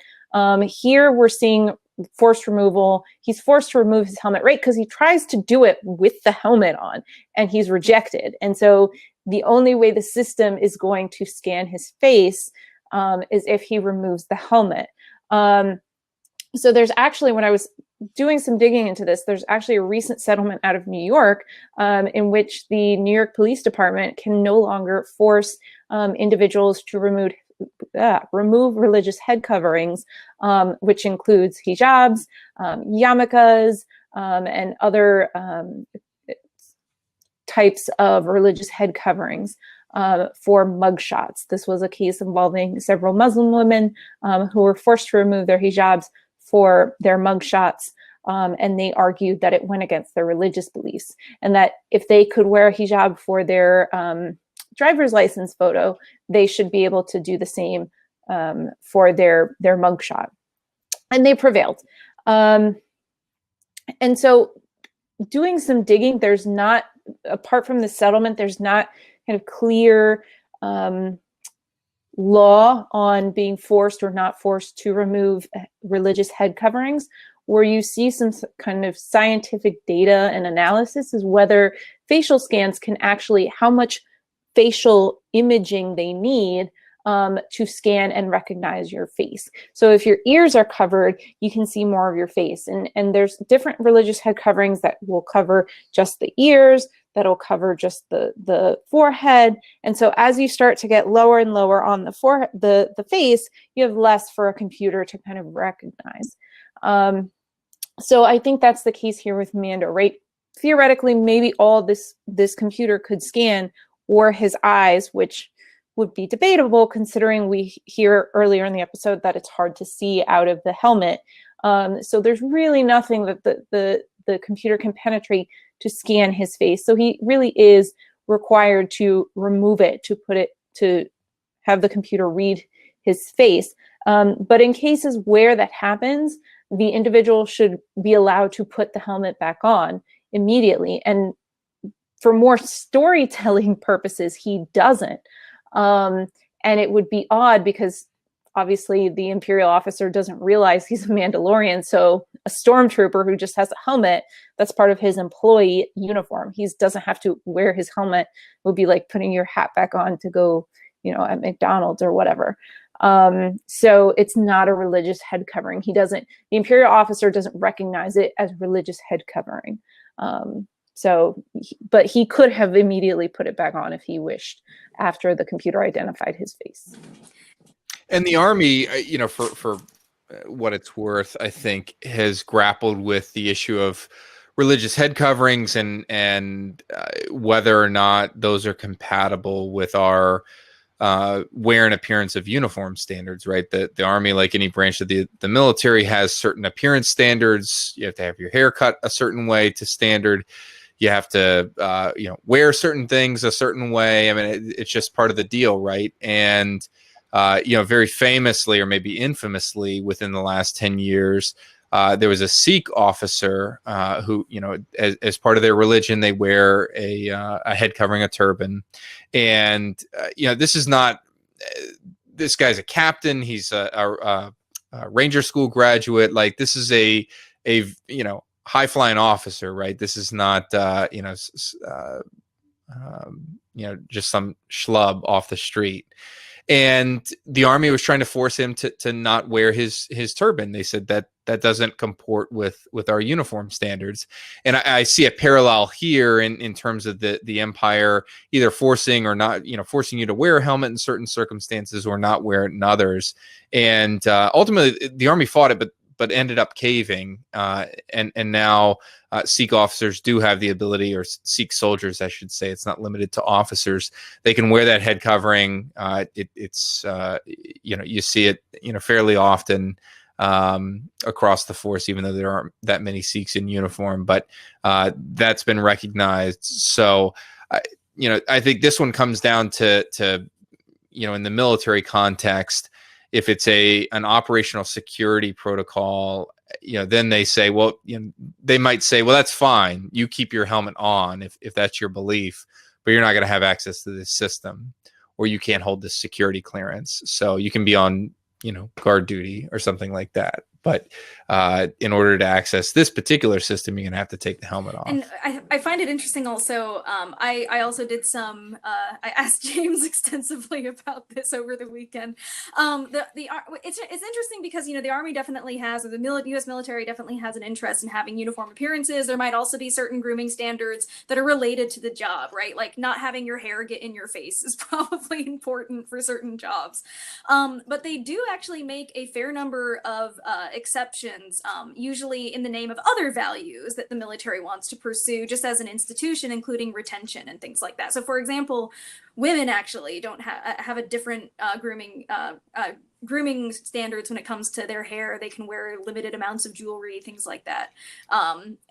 Here we're seeing forced removal. He's forced to remove his helmet, right? Because he tries to do it with the helmet on and he's rejected. And so the only way the system is going to scan his face is if he removes the helmet. So there's actually, when I was doing some digging into this, there's actually a recent settlement out of New York in which the New York Police Department can no longer force individuals to remove religious head coverings, which includes hijabs, yarmulkes, and other types of religious head coverings for mugshots. This was a case involving several Muslim women who were forced to remove their hijabs for their mugshots, and they argued that it went against their religious beliefs, and that if they could wear a hijab for their driver's license photo, they should be able to do the same for their mugshot. And they prevailed. And so doing some digging, there's not, apart from the settlement, there's not kind of clear law on being forced or not forced to remove religious head coverings. Where you see some kind of scientific data and analysis is whether facial scans can actually, how much facial imaging they need to scan and recognize your face. So if your ears are covered, you can see more of your face. And there's different religious head coverings that will cover just the ears, that'll cover just the forehead. And so as you start to get lower and lower on the forehead, the face, you have less for a computer to kind of recognize. So I think that's the case here with Mando, right? Theoretically, maybe all this computer could scan, or his eyes, which would be debatable considering we hear earlier in the episode that it's hard to see out of the helmet. So there's really nothing that the computer can penetrate to scan his face. So he really is required to remove it, to have the computer read his face. But in cases where that happens, the individual should be allowed to put the helmet back on immediately. And for more storytelling purposes, he doesn't. And it would be odd because obviously the Imperial officer doesn't realize he's a Mandalorian. So a stormtrooper who just has a helmet, that's part of his employee uniform. He doesn't have to wear his helmet. It would be like putting your hat back on to go, at McDonald's or whatever. So it's not a religious head covering. The Imperial officer doesn't recognize it as religious head covering. But he could have immediately put it back on if he wished after the computer identified his face. And the Army, for what it's worth, I think has grappled with the issue of religious head coverings and whether or not those are compatible with our wear and appearance of uniform standards, right? The Army, like any branch of the military, has certain appearance standards. You have to have your hair cut a certain way to standard. You have to, wear certain things a certain way. I mean, it's just part of the deal, right? And, very famously or maybe infamously within the last 10 years, there was a Sikh officer who, as part of their religion, they wear a head covering, a turban. And, this is not, this guy's a captain. He's a Ranger School graduate. Like, this is a high flying officer, right? This is not, just some schlub off the street. And the Army was trying to force him to not wear his turban. They said that doesn't comport with our uniform standards. And I see a parallel here in terms of the Empire either forcing or not, forcing you to wear a helmet in certain circumstances or not wear it in others. And ultimately, the Army fought it, but ended up caving. And now Sikh officers do have the ability, or Sikh soldiers, I should say. It's not limited to officers. They can wear that head covering. It's you see it, fairly often across the force, even though there aren't that many Sikhs in uniform. But that's been recognized. So, I think this one comes down to in the military context. If it's an operational security protocol, then they say, they might say, well, that's fine. You keep your helmet on if that's your belief, but you're not going to have access to this system, or you can't hold this security clearance. So you can be on, guard duty or something like that. But in order to access this particular system, you're going to have to take the helmet off. And I find it interesting also. I also did some. I asked James extensively about this over the weekend. It's interesting because the Army definitely has, or the U.S. military definitely has an interest in having uniform appearances. There might also be certain grooming standards that are related to the job, right? Like not having your hair get in your face is probably important for certain jobs. But they do actually make a fair number of exceptions, usually in the name of other values that the military wants to pursue just as an institution, including retention and things like that. So for example, women actually don't have a different grooming standards when it comes to their hair. They can wear limited amounts of jewelry, things like that.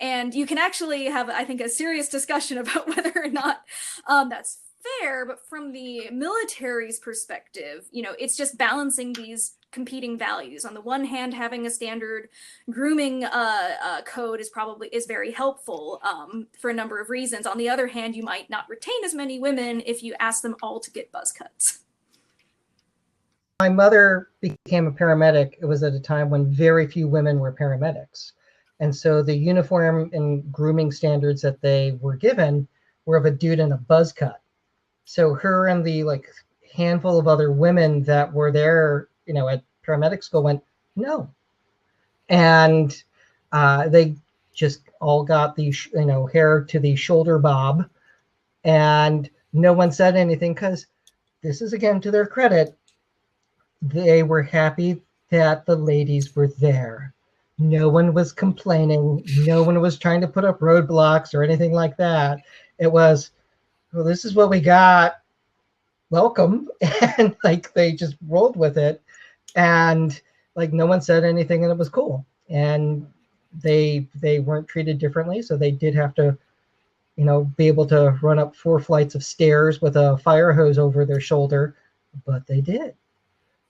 And you can actually have, I think, a serious discussion about whether or not that's fair. But from the military's perspective, it's just balancing these competing values. On the one hand, having a standard grooming code is very helpful for a number of reasons. On the other hand, you might not retain as many women if you ask them all to get buzz cuts. My mother became a paramedic. It was at a time when very few women were paramedics. And so the uniform and grooming standards that they were given were of a dude in a buzz cut. So her and the handful of other women that were there, at paramedic school went, no. And they just all got the, hair to the shoulder bob. And no one said anything because this is, again, to their credit, they were happy that the ladies were there. No one was complaining. No one was trying to put up roadblocks or anything like that. It was, well, this is what we got. Welcome. And they just rolled with it. And no one said anything, and it was cool. And they weren't treated differently. So they did have to, be able to run up 4 flights of stairs with a fire hose over their shoulder, but they did.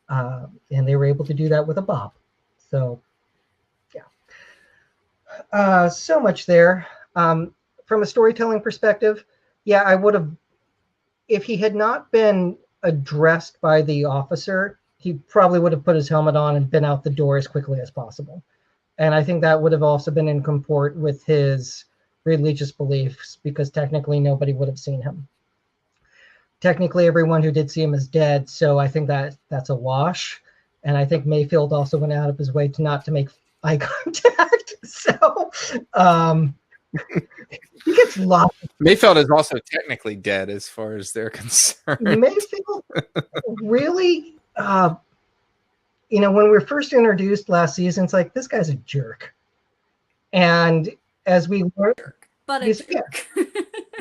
And they were able to do that with a bob. So, yeah. So much there. From a storytelling perspective, yeah, I would have, if he had not been addressed by the officer, he probably would have put his helmet on and been out the door as quickly as possible. And I think that would have also been in comport with his religious beliefs, because technically nobody would have seen him. Technically, everyone who did see him is dead, so I think that's a wash. And I think Mayfield also went out of his way not to make eye contact. So he gets lost. Mayfield is also technically dead as far as they're concerned. Mayfield really, when we were first introduced last season, it's like, this guy's a jerk. And as we learn, but a jerk.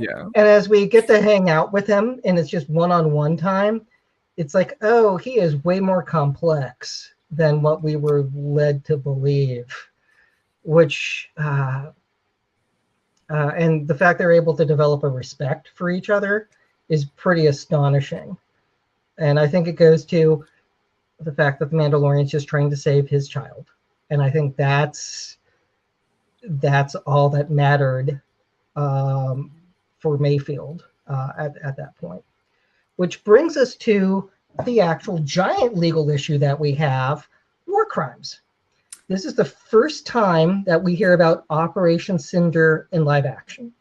Yeah. And as we get to hang out with him and it's just one-on-one time, it's like, oh, he is way more complex than what we were led to believe, which, and the fact they're able to develop a respect for each other is pretty astonishing. And I think it goes to the fact that the Mandalorian's just trying to save his child. And I think that's all that mattered for Mayfield at that point. Which brings us to the actual giant legal issue that we have, war crimes. This is the first time that we hear about Operation Cinder in live action.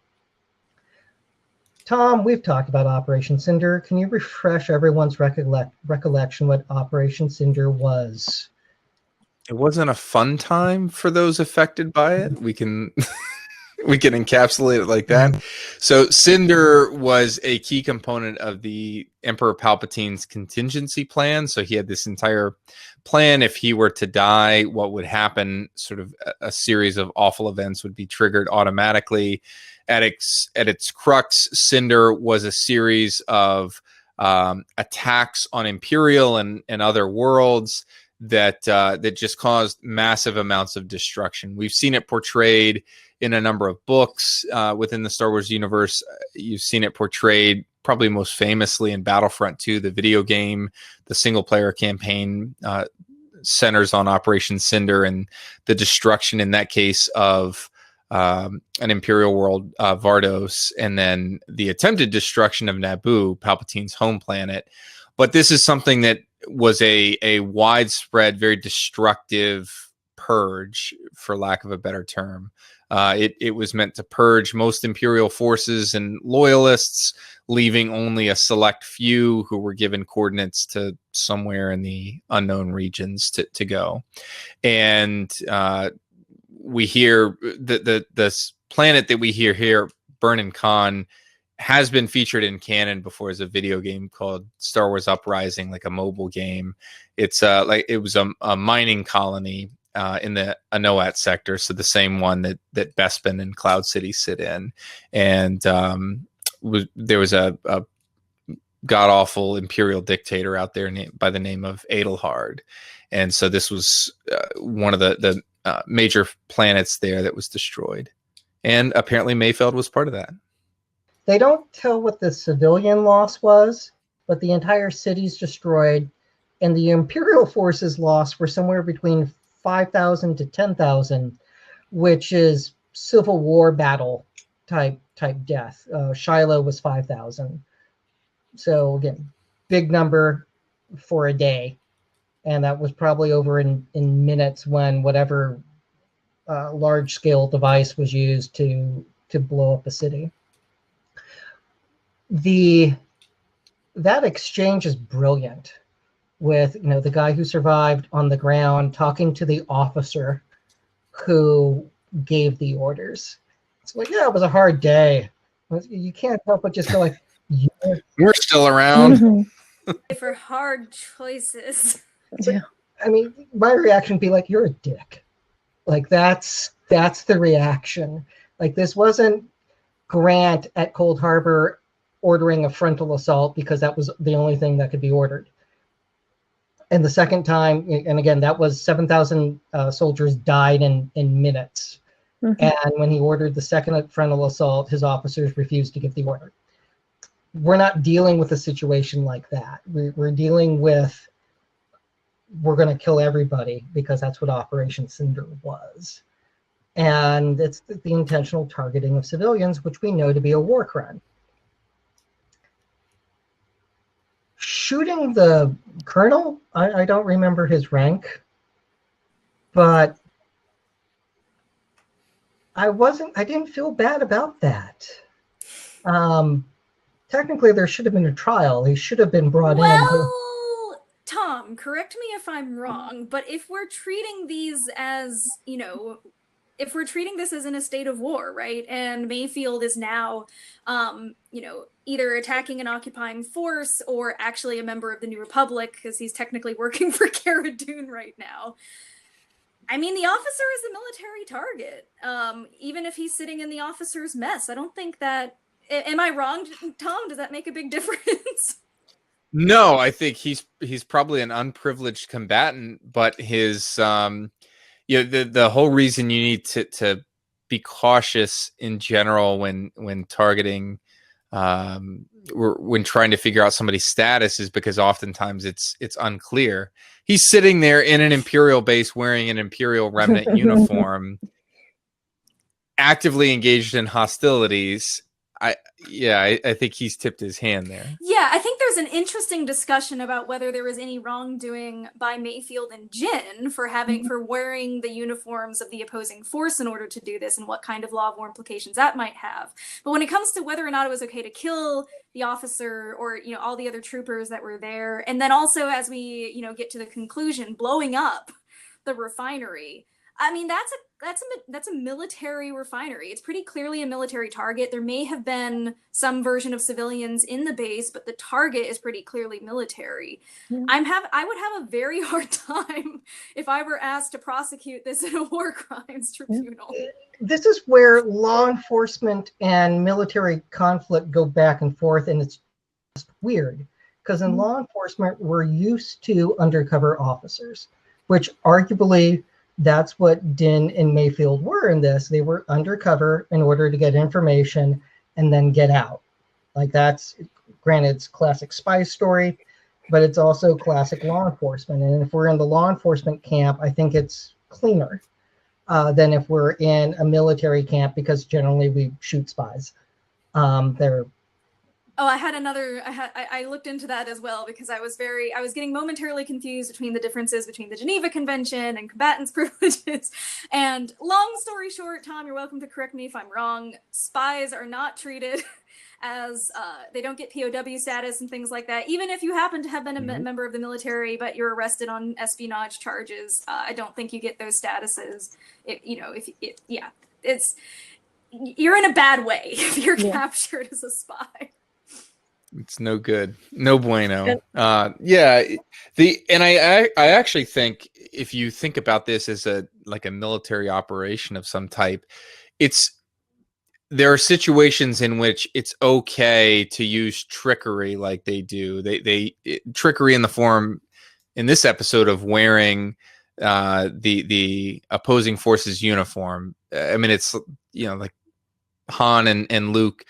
Tom, we've talked about Operation Cinder. Can you refresh everyone's recollection what Operation Cinder was? It wasn't a fun time for those affected by it. We can we can encapsulate it like that. So Cinder was a key component of the Emperor Palpatine's contingency plan. So he had this entire plan. If he were to die, what would happen? Sort of a series of awful events would be triggered automatically. At its crux, Cinder was a series of attacks on Imperial and other worlds that just caused massive amounts of destruction. We've seen it portrayed in a number of books within the Star Wars universe. You've seen it portrayed probably most famously in Battlefront 2, the video game. The single-player campaign centers on Operation Cinder and the destruction, in that case, of an Imperial world, Vardos, and then the attempted destruction of Naboo, Palpatine's home planet. But this is something that was a widespread, very destructive, purge, for lack of a better term. It was meant to purge most Imperial forces and loyalists, leaving only a select few who were given coordinates to somewhere in the unknown regions to go. And we hear this planet that we hear here, Burnin Khan, has been featured in canon before as a video game called Star Wars Uprising, like a mobile game. It's like it was a mining colony in the Anoat sector, so the same one that Bespin and Cloud City sit in. And there was a god awful imperial dictator out there by the name of Adelhard, and so this was one of the major planets there that was destroyed, and apparently Mayfeld was part of that. They don't tell what the civilian loss was, but the entire city's destroyed, and the Imperial forces lost were somewhere between 5,000 to 10,000, which is Civil War battle type death. Shiloh was 5,000. So again, big number for a day, and that was probably over in minutes when whatever large scale device was used to blow up a city. That exchange is brilliant, with the guy who survived on the ground talking to the officer who gave the orders. It's like, yeah, it was a hard day. You can't help but just go like, we're still around. For hard choices. Yeah. I mean, my reaction would be like, you're a dick. Like that's the reaction. Like, this wasn't Grant at Cold Harbor ordering a frontal assault because that was the only thing that could be ordered. And the second time, and again, that was 7,000 soldiers died in minutes. Mm-hmm. And when he ordered the second frontal assault, his officers refused to give the order. We're not dealing with a situation like that. We're dealing with, we're going to kill everybody because that's what Operation Cinder was. And it's the intentional targeting of civilians, which we know to be a war crime. Shooting the colonel, I don't remember his rank, but I didn't feel bad about that. Technically, there should have been a trial. He should have been brought in. Well, Tom, correct me if I'm wrong, but if we're treating these as, if we're treating this as in a state of war, right? And Mayfield is now, either attacking an occupying force or actually a member of the New Republic, because he's technically working for Cara Dune right now. I mean, the officer is a military target, even if he's sitting in the officer's mess. I don't think that... Am I wrong, Tom? Does that make a big difference? No, I think he's probably an unprivileged combatant, but his the whole reason you need to be cautious in general when targeting when trying to figure out somebody's status is because oftentimes it's unclear. He's sitting there in an Imperial base wearing an Imperial remnant uniform, actively engaged in hostilities. I think he's tipped his hand there. Yeah, I think there's an interesting discussion about whether there was any wrongdoing by Mayfield and Jyn for wearing the uniforms of the opposing force in order to do this, and what kind of law of war implications that might have. But when it comes to whether or not it was okay to kill the officer or all the other troopers that were there, and then also as we get to the conclusion, blowing up the refinery. I mean, that's a military refinery. It's pretty clearly a military target. There may have been some version of civilians in the base, but the target is pretty clearly military. Yeah. I would have a very hard time if I were asked to prosecute this in a war crimes tribunal. This is where law enforcement and military conflict go back and forth, and it's just weird because in law enforcement, we're used to undercover officers, which arguably that's what Din and Mayfield were in this. They were undercover in order to get information and then get out. Like, that's, granted, it's classic spy story, but it's also classic law enforcement. And if we're in the law enforcement camp, I think it's cleaner than if we're in a military camp, because generally we shoot spies. They're Oh, I had another. I looked into that as well because I was getting momentarily confused between the differences between the Geneva Convention and combatants' privileges. And long story short, Tom, you're welcome to correct me if I'm wrong. Spies are not treated as they don't get POW status and things like that. Even if you happen to have been a member of the military, but you're arrested on espionage charges, I don't think you get those statuses. You're in a bad way if you're captured as a spy. It's no good. No bueno. I actually think if you think about this as a military operation of some type, there are situations in which it's okay to use trickery like they do. Trickery in the form in this episode of wearing the opposing forces uniform. I mean, it's like Han and Luke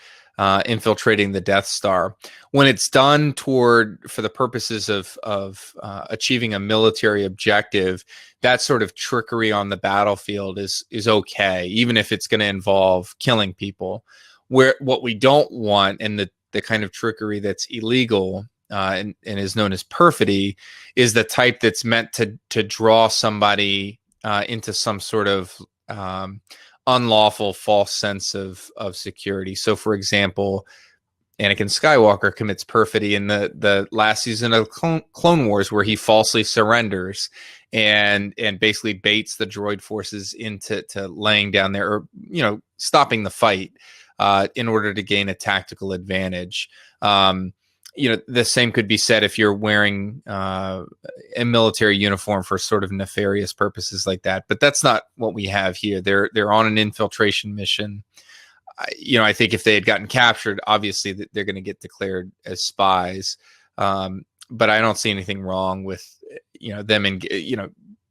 infiltrating the Death Star. When it's done for the purposes of achieving a military objective, that sort of trickery on the battlefield is okay, even if it's going to involve killing people. What we don't want, and the kind of trickery that's illegal and is known as perfidy, is the type that's meant to draw somebody into some sort of unlawful false sense of security. So for example, Anakin Skywalker commits perfidy in the last season of Clone Wars, where he falsely surrenders and basically baits the droid forces into laying down there, or stopping the fight in order to gain a tactical advantage. The same could be said if you're wearing a military uniform for sort of nefarious purposes like that. But that's not what we have here. They're on an infiltration mission. I think if they had gotten captured, obviously they're going to get declared as spies. But I don't see anything wrong with them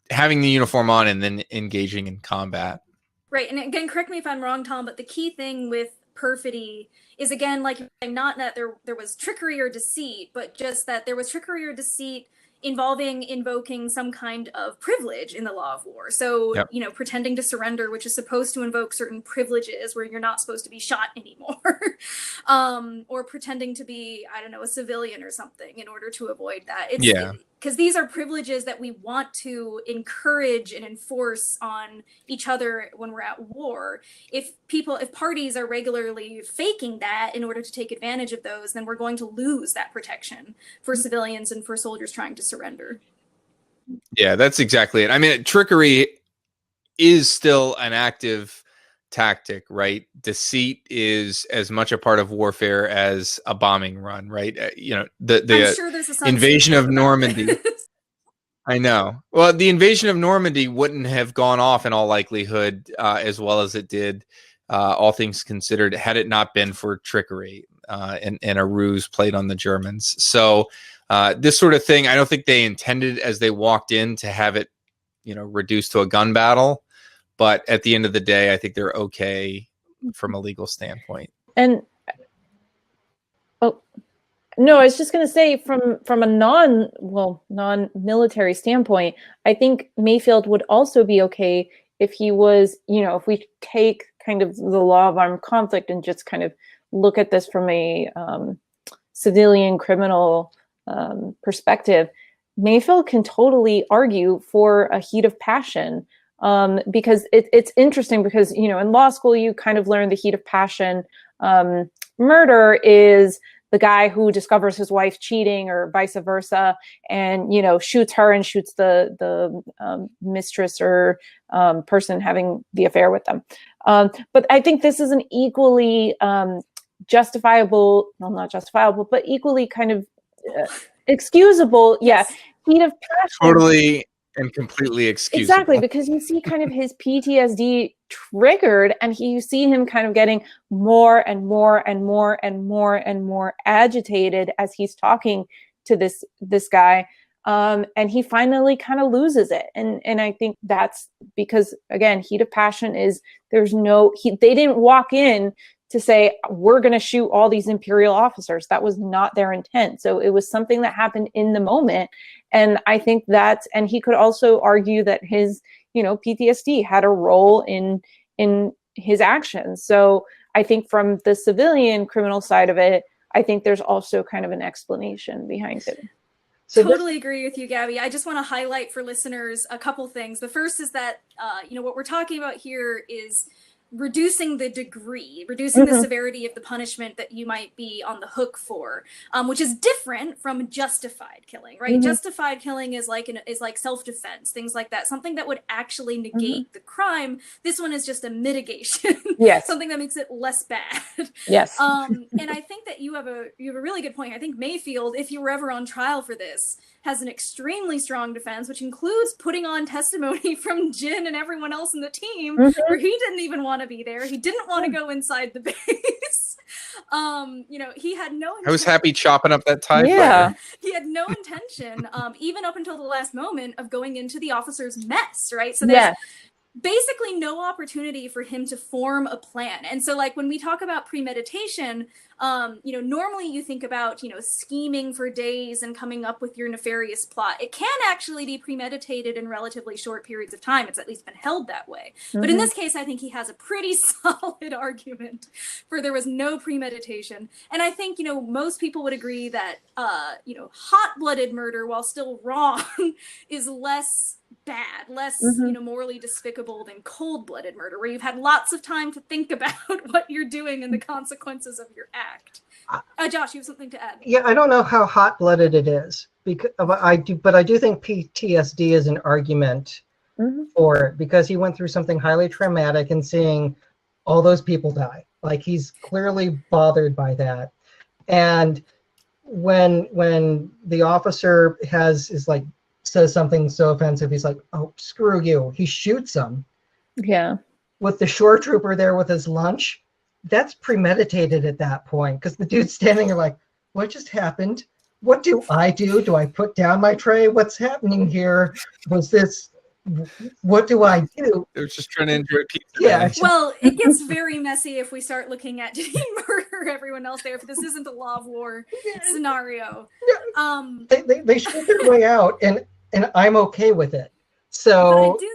having the uniform on and then engaging in combat. Right, and again, correct me if I'm wrong, Tom, but the key thing with perfidy is, again, like, not that there was trickery or deceit, but just that there was trickery or deceit invoking some kind of privilege in the law of war. So, pretending to surrender, which is supposed to invoke certain privileges where you're not supposed to be shot anymore, or pretending to be, I don't know, a civilian or something in order to avoid that. Because these are privileges that we want to encourage and enforce on each other when we're at war. If parties are regularly faking that in order to take advantage of those, then we're going to lose that protection for civilians and for soldiers trying to surrender. Yeah, that's exactly it. I mean, trickery is still an active tactic, right? Deceit is as much a part of warfare as a bombing run, right? The sure invasion of Normandy. I know. Well, the invasion of Normandy wouldn't have gone off in all likelihood as well as it did, all things considered, had it not been for trickery and a ruse played on the Germans. So this sort of thing, I don't think they intended as they walked in to have it, reduced to a gun battle. But at the end of the day, I think they're okay from a legal standpoint. And no, I was just going to say from a non-military standpoint, I think Mayfield would also be okay if he was, if we take kind of the law of armed conflict and just kind of look at this from a civilian criminal perspective. Mayfield can totally argue for a heat of passion. Because it's interesting because, in law school, you kind of learn the heat of passion. Murder is the guy who discovers his wife cheating or vice versa and, shoots her and shoots the mistress or person having the affair with them. But I think this is an equally justifiable, well, not justifiable, but equally kind of excusable. Yeah. Heat of passion. Totally. And completely excusable. Exactly, because you see kind of his PTSD triggered, and you see him kind of getting more and more and more and more and more agitated as he's talking to this guy, and he finally kind of loses it. And I think that's because, again, heat of passion is they didn't walk in to say, we're going to shoot all these Imperial officers. That was not their intent. So it was something that happened in the moment. And I think and he could also argue that his, PTSD had a role in his actions. So I think from the civilian criminal side of it, I think there's also kind of an explanation behind it. So totally agree with you, Gabby. I just want to highlight for listeners a couple things. The first is that, what we're talking about here is reducing the degree, reducing the severity of the punishment that you might be on the hook for, which is different from justified killing, right? Justified killing is like self-defense, things like that, something that would actually negate the crime. This one is just a mitigation, something that makes it less bad. Yes. And I think that you have a really good point. I think Mayfield, if you were ever on trial for this, has an extremely strong defense, which includes putting on testimony from Jin and everyone else in the team, where he didn't even want to be there. He didn't want to go inside the base. He had no intention. I was happy chopping up that TIE Yeah. fighter. He had no intention, even up until the last moment, of going into the officer's mess, right? So there's basically no opportunity for him to form a plan. And so, like, when we talk about premeditation, normally you think about, scheming for days and coming up with your nefarious plot. It can actually be premeditated in relatively short periods of time. It's at least been held that way. But in this case, I think he has a pretty solid argument for there was no premeditation. And I think, most people would agree that, hot-blooded murder, while still wrong, is less bad, less morally despicable than cold-blooded murder, where you've had lots of time to think about what you're doing and the consequences of your act. Josh, you have something to add? Yeah, I don't know how hot-blooded it is, because I do think PTSD is an argument for it, because he went through something highly traumatic and seeing all those people die. Like, he's clearly bothered by that. And when the officer says something so offensive, he's like, "Oh, screw you." He shoots him. Yeah. With the shore trooper there with his lunch, that's premeditated at that point, because the dude's standing there like, what just happened? What do I do? Do I put down my tray? What's happening here? What do I do? They're just trying to enjoy pizza. Yeah. Well, it gets very messy if we start looking at, did he murder everyone else there? If this isn't a law of war scenario. They shoot their way out, and I'm okay with it. So but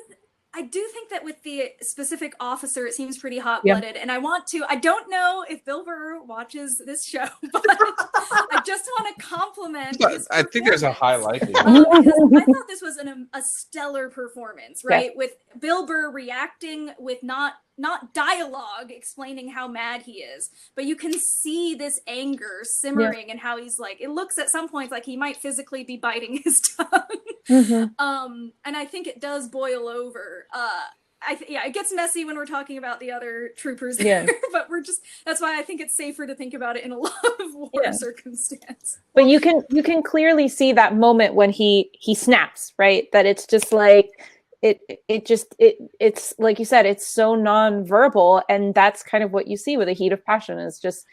I do think that with the specific officer, it seems pretty hot-blooded. And I don't know if Bill Burr watches this show, but I just want to compliment his I think there's a high likelihood. I thought this was a stellar performance, right? With Bill Burr reacting with not dialogue explaining how mad he is, but you can see this anger simmering and how he's like, it looks at some points like he might physically be biting his tongue. And I think it does boil over. It gets messy when we're talking about the other troopers there, but that's why I think it's safer to think about it in a law of war circumstance. But you can clearly see that moment when he snaps, right? That it's just like, it's like you said, it's so non-verbal, and that's kind of what you see with a heat of passion. Is just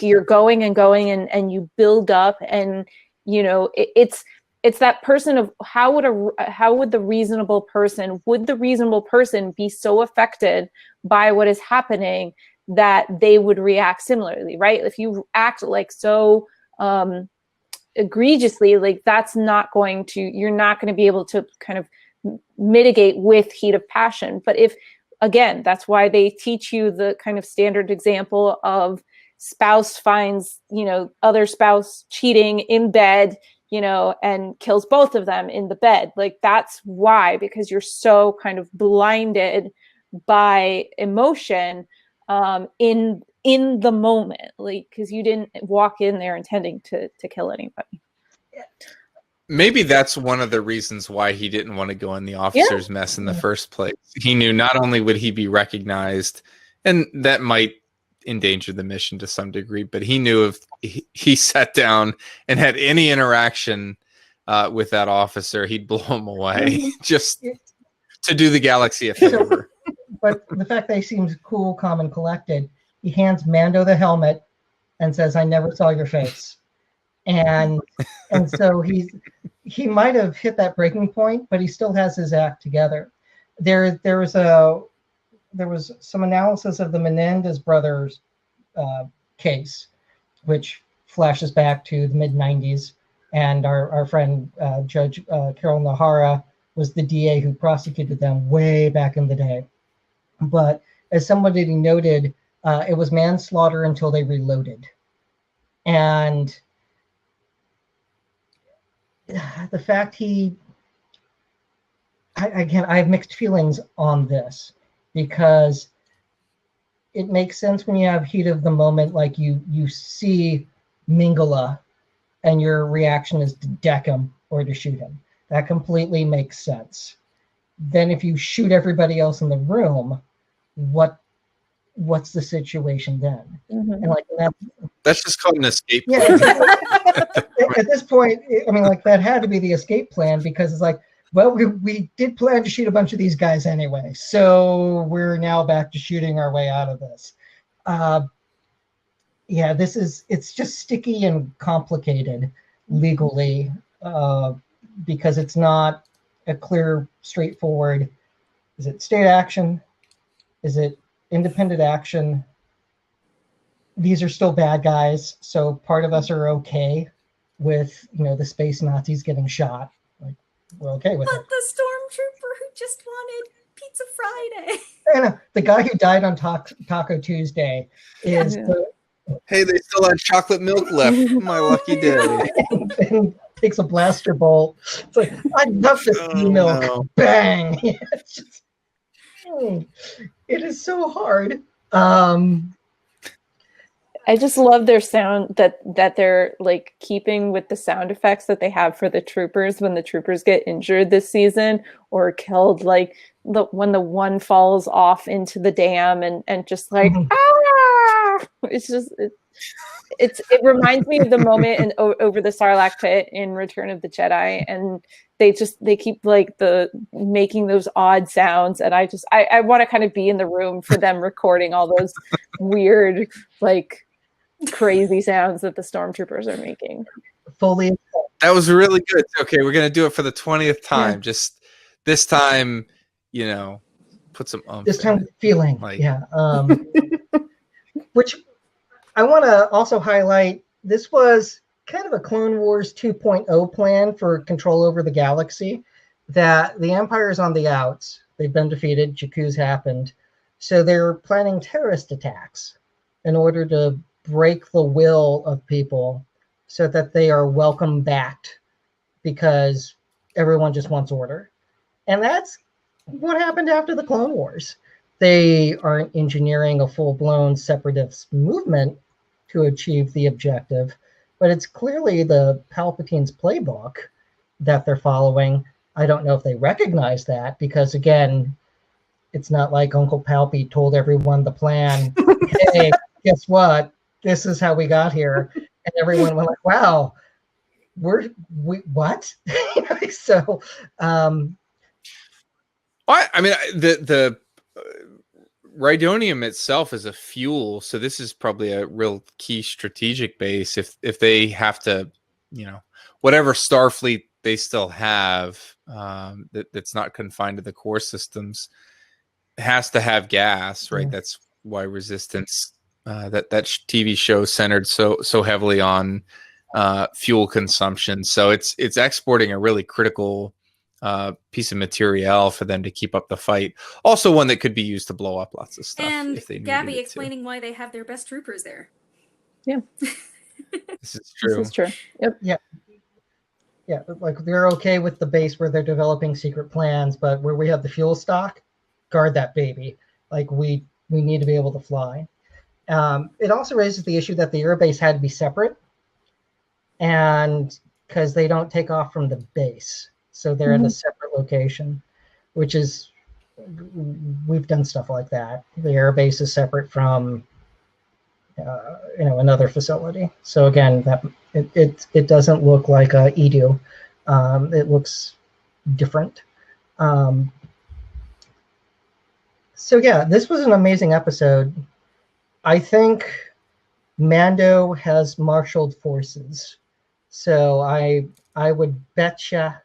you're going and going, and you build up, and it's that person of how would the reasonable person be so affected by what is happening that they would react similarly, right? If you act like so egregiously, like you're not going to be able to kind of mitigate with heat of passion. But again, that's why they teach you the kind of standard example of spouse finds, other spouse cheating in bed, and kills both of them in the bed. Like, that's why, because you're so kind of blinded by emotion in the moment, like, because you didn't walk in there intending to kill anybody. Maybe that's one of the reasons why he didn't want to go in the officer's mess in the first place. He knew not only would he be recognized, and that might endanger the mission to some degree, but he knew if he sat down and had any interaction with that officer, he'd blow him away just to do the galaxy a favor. But the fact that he seems cool, calm, and collected, he hands Mando the helmet and says, "I never saw your face." And so he might have hit that breaking point, but he still has his act together. There was some analysis of the Menendez brothers case, which flashes back to the mid-90s, and our friend Judge Carol Nahara was the DA who prosecuted them way back in the day. But as somebody noted, it was manslaughter until they reloaded. And the fact again, I have mixed feelings on this, because it makes sense when you have heat of the moment, like you see Mingala and your reaction is to deck him or to shoot him. That completely makes sense. Then if you shoot everybody else in the room, what's the situation then? Mm-hmm. And like that's just called an escape plan. At this point, I mean, like that had to be the escape plan, because it's like, well, we did plan to shoot a bunch of these guys anyway, so we're now back to shooting our way out of this. Yeah, it's just sticky and complicated legally, because it's not a clear, straightforward, is it state action? Is it independent action? These are still bad guys, so part of us are okay with, the space Nazis getting shot. Like, we're okay with it. But the stormtrooper who just wanted Pizza Friday. I know, the guy who died on Taco Tuesday is hey, they still had chocolate milk left. My lucky day. and takes a blaster bolt. It's like, I love this milk. No. Bang! It's just, it is so hard. I just love their sound that they're like keeping with the sound effects that they have for the troopers when the troopers get injured this season or killed, like when the one falls off into the dam and just like it's just it reminds me of the moment over the Sarlacc pit in Return of the Jedi, and they keep like making those odd sounds, and I want to kind of be in the room for them recording all those weird like crazy sounds that the stormtroopers are making. Fully. That was really good. Okay, we're gonna do it for the 20th time. Yeah. Just this time, put some this time with feeling. Like, which I want to also highlight. This was kind of a Clone Wars 2.0 plan for control over the galaxy. That the Empire is on the outs. They've been defeated. Jakku's happened. So they're planning terrorist attacks in order to break the will of people so that they are welcome back, because everyone just wants order. And that's what happened after the Clone Wars. They aren't engineering a full-blown separatist movement to achieve the objective, but it's clearly the Palpatine's playbook that they're following. I don't know if they recognize that, because again, it's not like Uncle Palpy told everyone the plan. Hey, guess what? This is how we got here. And everyone went like, wow, we what? So, I mean, the Rhydonium itself is a fuel, so this is probably a real key strategic base. If they have to, whatever Starfleet they still have, that's not confined to the core systems, has to have gas, right? Yeah. That's why Resistance, that TV show centered so heavily on fuel consumption. So it's exporting a really critical piece of material for them to keep up the fight. Also one that could be used to blow up lots of stuff. And if they Gabby explaining why they have their best troopers there. Yeah. This is true. This is true. Yep. Yeah. Yeah, like they're okay with the base where they're developing secret plans, but where we have the fuel stock, guard that baby. Like we need to be able to fly. It also raises the issue that the airbase had to be separate, and because they don't take off from the base, so they're at a separate location, which is, we've done stuff like that. The airbase is separate from another facility. So again, that it doesn't look like a Edu. It looks different. So yeah, this was an amazing episode. I think Mando has marshaled forces. So I would betcha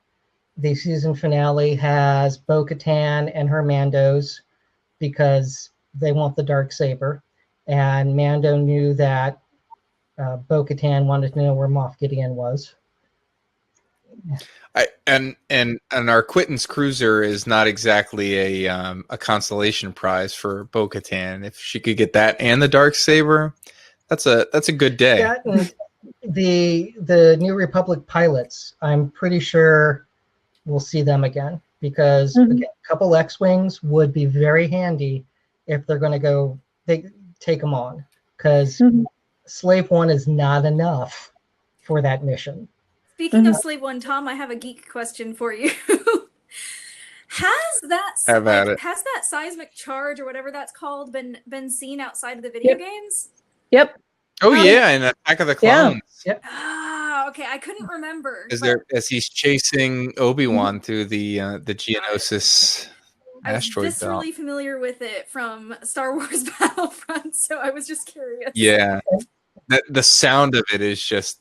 the season finale has Bo-Katan and her Mandos, because they want the Darksaber. And Mando knew that Bo-Katan wanted to know where Moff Gideon was. And our Quittance cruiser is not exactly a consolation prize for Bo-Katan. If she could get that and the Darksaber, that's a good day. the New Republic pilots, I'm pretty sure we'll see them again because again, a couple X-wings would be very handy if they're going to go take them on, because Slave One is not enough for that mission. Speaking of Slave One, Tom, I have a geek question for you. Has that seismic charge or whatever that's called been seen outside of the video games? Yep. Oh yeah, in Attack of the Clones. Yep. Ah, okay. I couldn't remember. As he's chasing Obi-Wan through the Geonosis asteroid belt. I was viscerally familiar with it from Star Wars Battlefront, so I was just curious. Yeah, the sound of it is just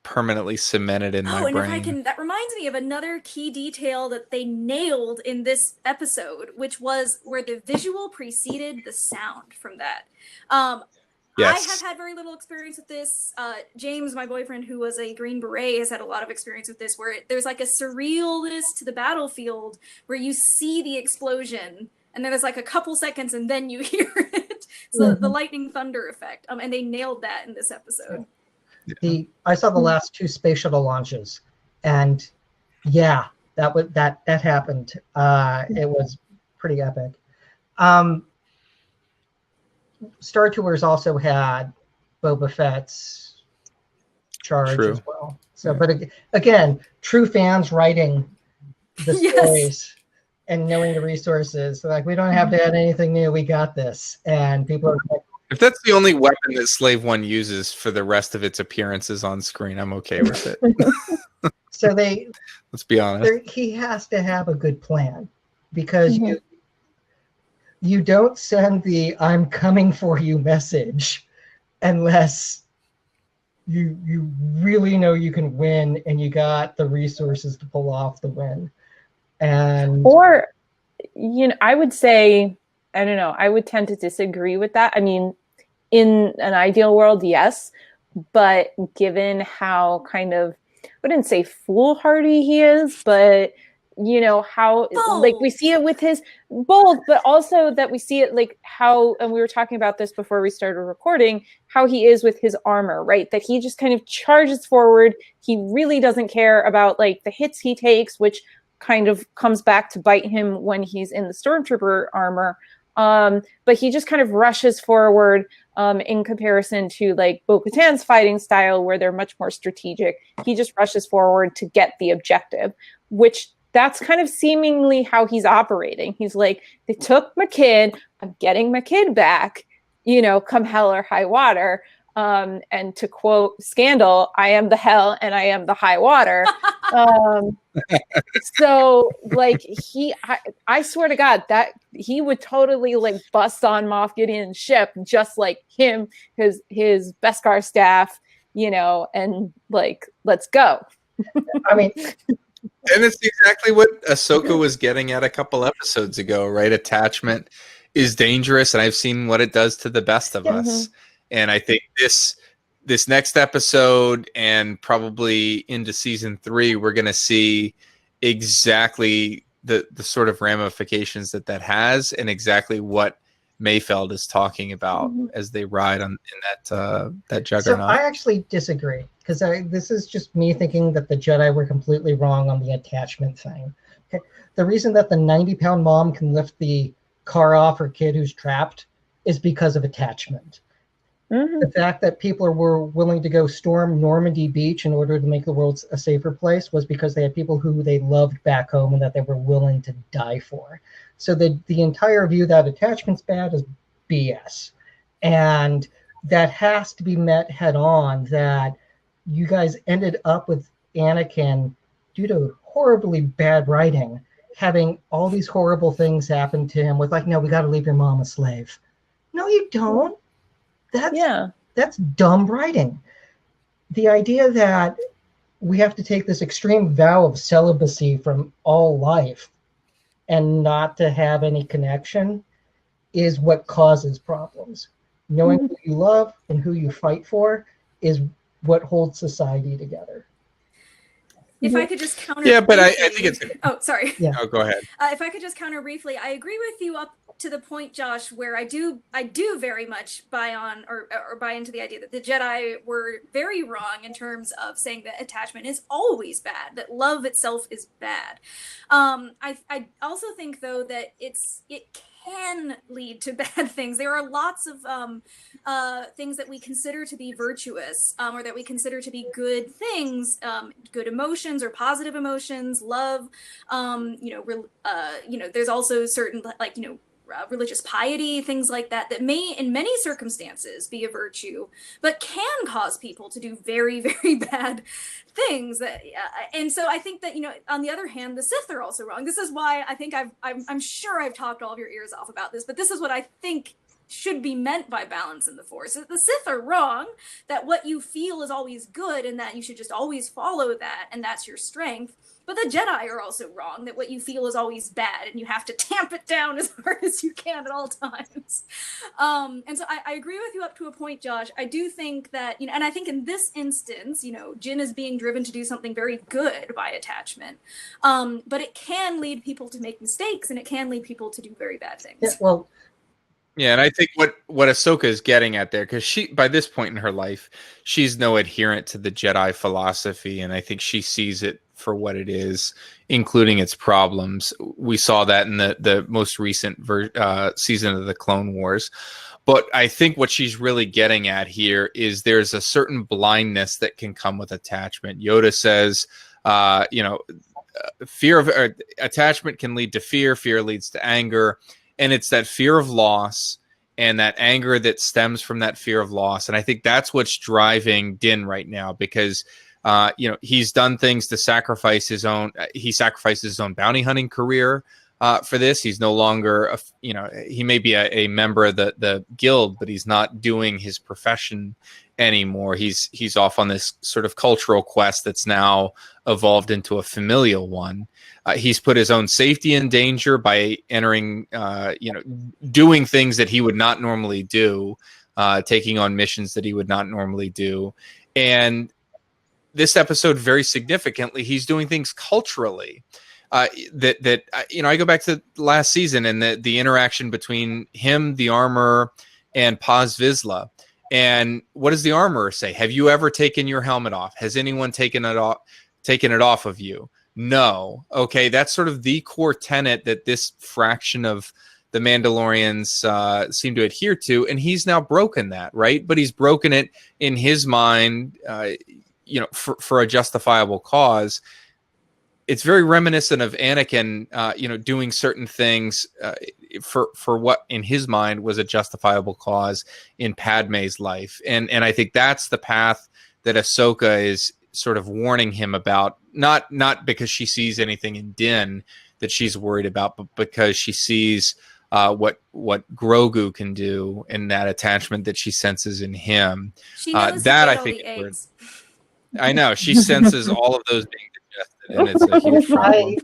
permanently cemented in my brain. If I can, that reminds me of another key detail that they nailed in this episode, which was where the visual preceded the sound from that. Yes. I have had very little experience with this. James, my boyfriend, who was a Green Beret, has had a lot of experience with this, where there's like a surrealness to the battlefield where you see the explosion and then there's like a couple seconds and then you hear it. So the lightning thunder effect. And they nailed that in this episode. I saw the last 2 space shuttle launches, and yeah, that happened. It was pretty epic. Star Tours also had Boba Fett's charge as well. So, but again, true fans writing the stories and knowing the resources. So like, we don't have to add anything new. We got this. And people are like, if that's the only weapon that Slave One uses for the rest of its appearances on screen, I'm okay with it. So let's be honest. He has to have a good plan, because you don't send the "I'm coming for you" message unless you really know you can win and you got the resources to pull off the win. Or I would say, I don't know, I would tend to disagree with that. I mean, in an ideal world, yes, but given how kind of, I wouldn't say foolhardy he is, but how like we see it with his bold, but also that we see it like how, and we were talking about this before we started recording, how he is with his armor, right? That he just kind of charges forward. He really doesn't care about like the hits he takes, which kind of comes back to bite him when he's in the stormtrooper armor. But he just kind of rushes forward in comparison to like Bo-Katan's fighting style, where they're much more strategic. He just rushes forward to get the objective, which that's kind of seemingly how he's operating. He's like, they took my kid, I'm getting my kid back, come hell or high water. And to quote Scandal, I am the hell and I am the high water. So like I swear to God that he would totally like bust on Moff Gideon's ship, just like him, his Beskar staff, and like, let's go. I mean, and it's exactly what Ahsoka was getting at a couple episodes ago, right? Attachment is dangerous, and I've seen what it does to the best of us. And I think this next episode and probably into season 3, we're going to see exactly the sort of ramifications that has, and exactly what Mayfeld is talking about as they ride in that juggernaut. So I actually disagree, because this is just me thinking that the Jedi were completely wrong on the attachment thing. Okay. The reason that the 90-pound mom can lift the car off her kid who's trapped is because of attachment. The fact that people were willing to go storm Normandy Beach in order to make the world a safer place was because they had people who they loved back home and that they were willing to die for. So the entire view that attachment's bad is BS. And that has to be met head on, that you guys ended up with Anakin, due to horribly bad writing, having all these horrible things happen to him with like, no, we got to leave your mom a slave. No, you don't. That's dumb writing. The idea that we have to take this extreme vow of celibacy from all life and not to have any connection is what causes problems. Knowing who you love and who you fight for is what holds society together. if I could just counter. Yeah, but I briefly- think it's. Oh, sorry. Yeah. Oh, go ahead. If I could just counter briefly, I agree with you up to the point, Josh, where I do very much buy on or buy into the idea that the Jedi were very wrong in terms of saying that attachment is always bad, that love itself is bad. I also think though that it can lead to bad things. There are lots of things that we consider to be virtuous, or that we consider to be good things, good emotions or positive emotions, love. There's also certain religious piety, things like that, that may in many circumstances be a virtue, but can cause people to do very, very bad things. And so I think that, on the other hand, the Sith are also wrong. This is why I think I'm sure I've talked all of your ears off about this, but this is what I think should be meant by balance in the Force. The Sith are wrong, that what you feel is always good and that you should just always follow that and that's your strength. But the Jedi are also wrong, that what you feel is always bad and you have to tamp it down as hard as you can at all times. And so I agree with you up to a point, Josh. I do think that, and I think in this instance, Jin is being driven to do something very good by attachment. But it can lead people to make mistakes and it can lead people to do very bad things. Yeah, well, Yeah, and I think what Ahsoka is getting at there, because she, by this point in her life, she's no adherent to the Jedi philosophy, and I think she sees it for what it is, including its problems. We saw that in the most recent season of the Clone Wars. But I think what she's really getting at here is there's a certain blindness that can come with attachment. Yoda says, fear of attachment can lead to fear. Fear leads to anger. And it's that fear of loss and that anger that stems from that fear of loss. And I think that's what's driving Din right now, because he's done things to sacrifice his own. He sacrificed his own bounty hunting career for this. He's no longer, he may be a member of the guild, but he's not doing his profession anymore. He's off on this sort of cultural quest that's now evolved into a familial one. He's put his own safety in danger by entering, doing things that he would not normally do, taking on missions that he would not normally do. And this episode, very significantly, he's doing things culturally I go back to last season and the interaction between him, the armorer, and Paz Vizsla. And what does the armorer say? Have you ever taken your helmet off? Has anyone taken it off of you? No. Okay, that's sort of the core tenet that this fraction of the Mandalorians seem to adhere to, and he's now broken that, right? But he's broken it in his mind, for a justifiable cause. It's very reminiscent of Anakin, doing certain things for what in his mind was a justifiable cause in Padme's life, and I think that's the path that Ahsoka is sort of warning him about. Not because she sees anything in Din that she's worried about, but because she sees what Grogu can do and that attachment that she senses in him. She knows that I think is I know she senses all of those being digested, and it's a huge problem.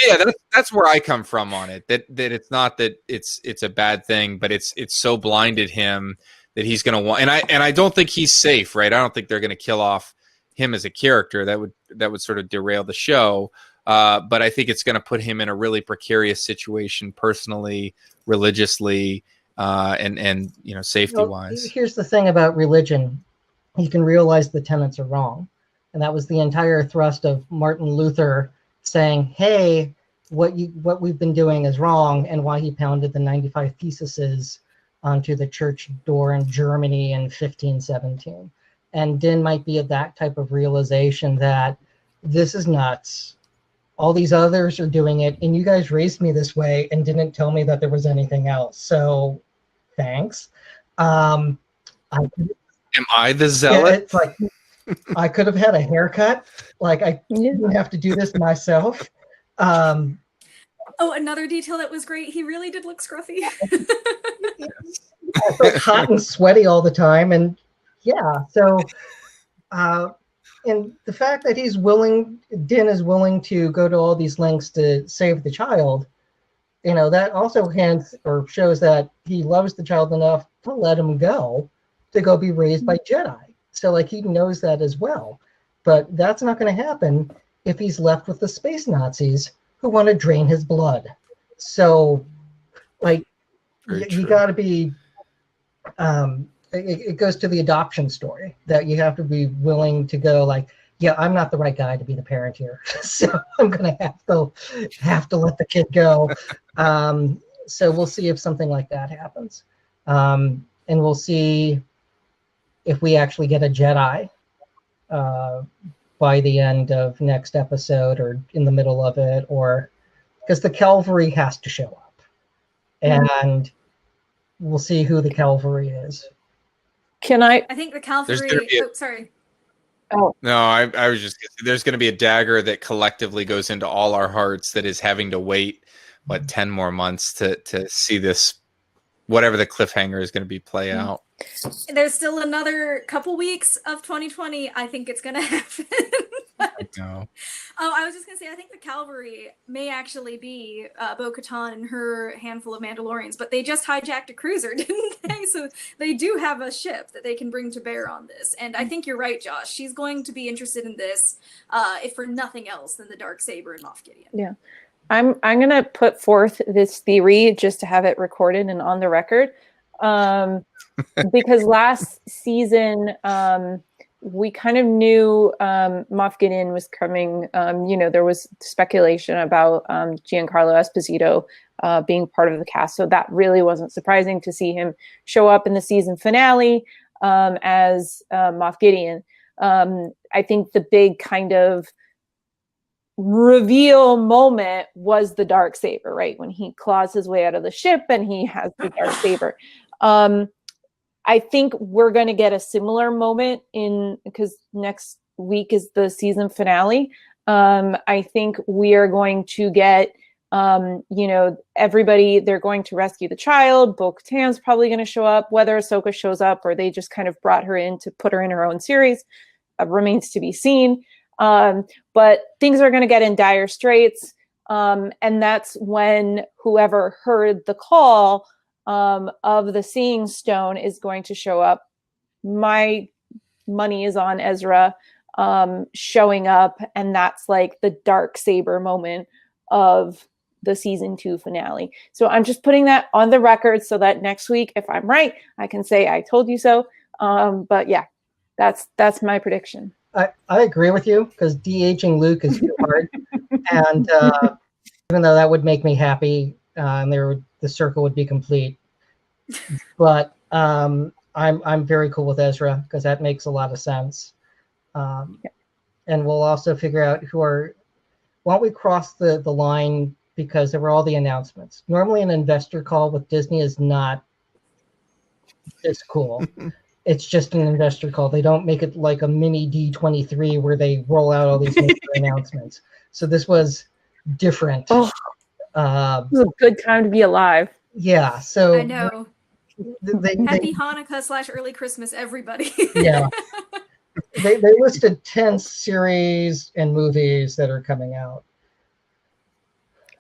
Yeah, that's where I come from on it. That it's not that it's a bad thing, but it's so blinded him that he's going to want. And I don't think he's safe, right? I don't think they're going to kill off him as a character. That would sort of derail the show. But I think it's going to put him in a really precarious situation, personally, religiously, and safety wise. Here's the thing about religion: you can realize the tenets are wrong, and that was the entire thrust of Martin Luther saying, "Hey, what we've been doing is wrong," and why he pounded the 95 Theses onto the church door in Germany in 1517. And Din might be at that type of realization that this is nuts. All these others are doing it, and you guys raised me this way and didn't tell me that there was anything else. So, thanks. Am I the zealot? Yeah, it's like I could have had a haircut. Like I didn't have to do this myself. Oh, another detail that was great. He really did look scruffy. I felt hot and sweaty all the time, and yeah. So, and the fact that Din is willing to go to all these lengths to save the child, that also hints or shows that he loves the child enough to let him go to go be raised by Jedi. So, like, he knows that as well. But that's not going to happen if he's left with the space Nazis who want to drain his blood? So, like, you got to be. It goes to the adoption story that you have to be willing to go like, yeah, I'm not the right guy to be the parent here, so I'm gonna have to let the kid go. So we'll see if something like that happens, and we'll see if we actually get a Jedi by the end of next episode or in the middle of it, or because the Calvary has to show up, and we'll see who the Calvary is. I think the Calvary. Sorry. Oh no, I was just. There's going to be a dagger that collectively goes into all our hearts that is having to wait 10 more months to see this, whatever the cliffhanger is going to be, play out. There's still another couple weeks of 2020. I think it's going to happen. No. Oh, I was just going to say, I think the Calvary may actually be Bo-Katan and her handful of Mandalorians, but they just hijacked a cruiser, didn't they? So they do have a ship that they can bring to bear on this. And I think you're right, Josh. She's going to be interested in this, if for nothing else than the Darksaber and Moff Gideon. yeah. I'm going to put forth this theory just to have it recorded and on the record. Because last season, we kind of knew Moff Gideon was coming. There was speculation about Giancarlo Esposito being part of the cast. So that really wasn't surprising to see him show up in the season finale as Moff Gideon. I think the big kind of reveal moment was the Darksaber, right? When he claws his way out of the ship and he has the Darksaber. I think we're going to get a similar moment because next week is the season finale. I think we are going to get, everybody, they're going to rescue the child. Bo-Katan's probably going to show up. Whether Ahsoka shows up or they just kind of brought her in to put her in her own series remains to be seen. But things are going to get in dire straits. And that's when whoever heard the call of the Seeing Stone is going to show up. My money is on Ezra showing up, and that's like the Darksaber moment of the season 2 finale. So I'm just putting that on the record so that next week, if I'm right, I can say I told you so. But yeah, that's my prediction. I agree with you because de-aging Luke is too hard, and even though that would make me happy, the circle would be complete. But I'm very cool with Ezra because that makes a lot of sense. And we'll also figure out why don't we cross the line, because there were all the announcements. Normally an investor call with Disney is not this cool. It's just an investor call. They don't make it like a mini D23 where they roll out all these major announcements. So this was different. Oh, it was a good time to be alive. Yeah. So I know. Happy Hanukkah / early Christmas, everybody. Yeah. They listed 10 series and movies that are coming out.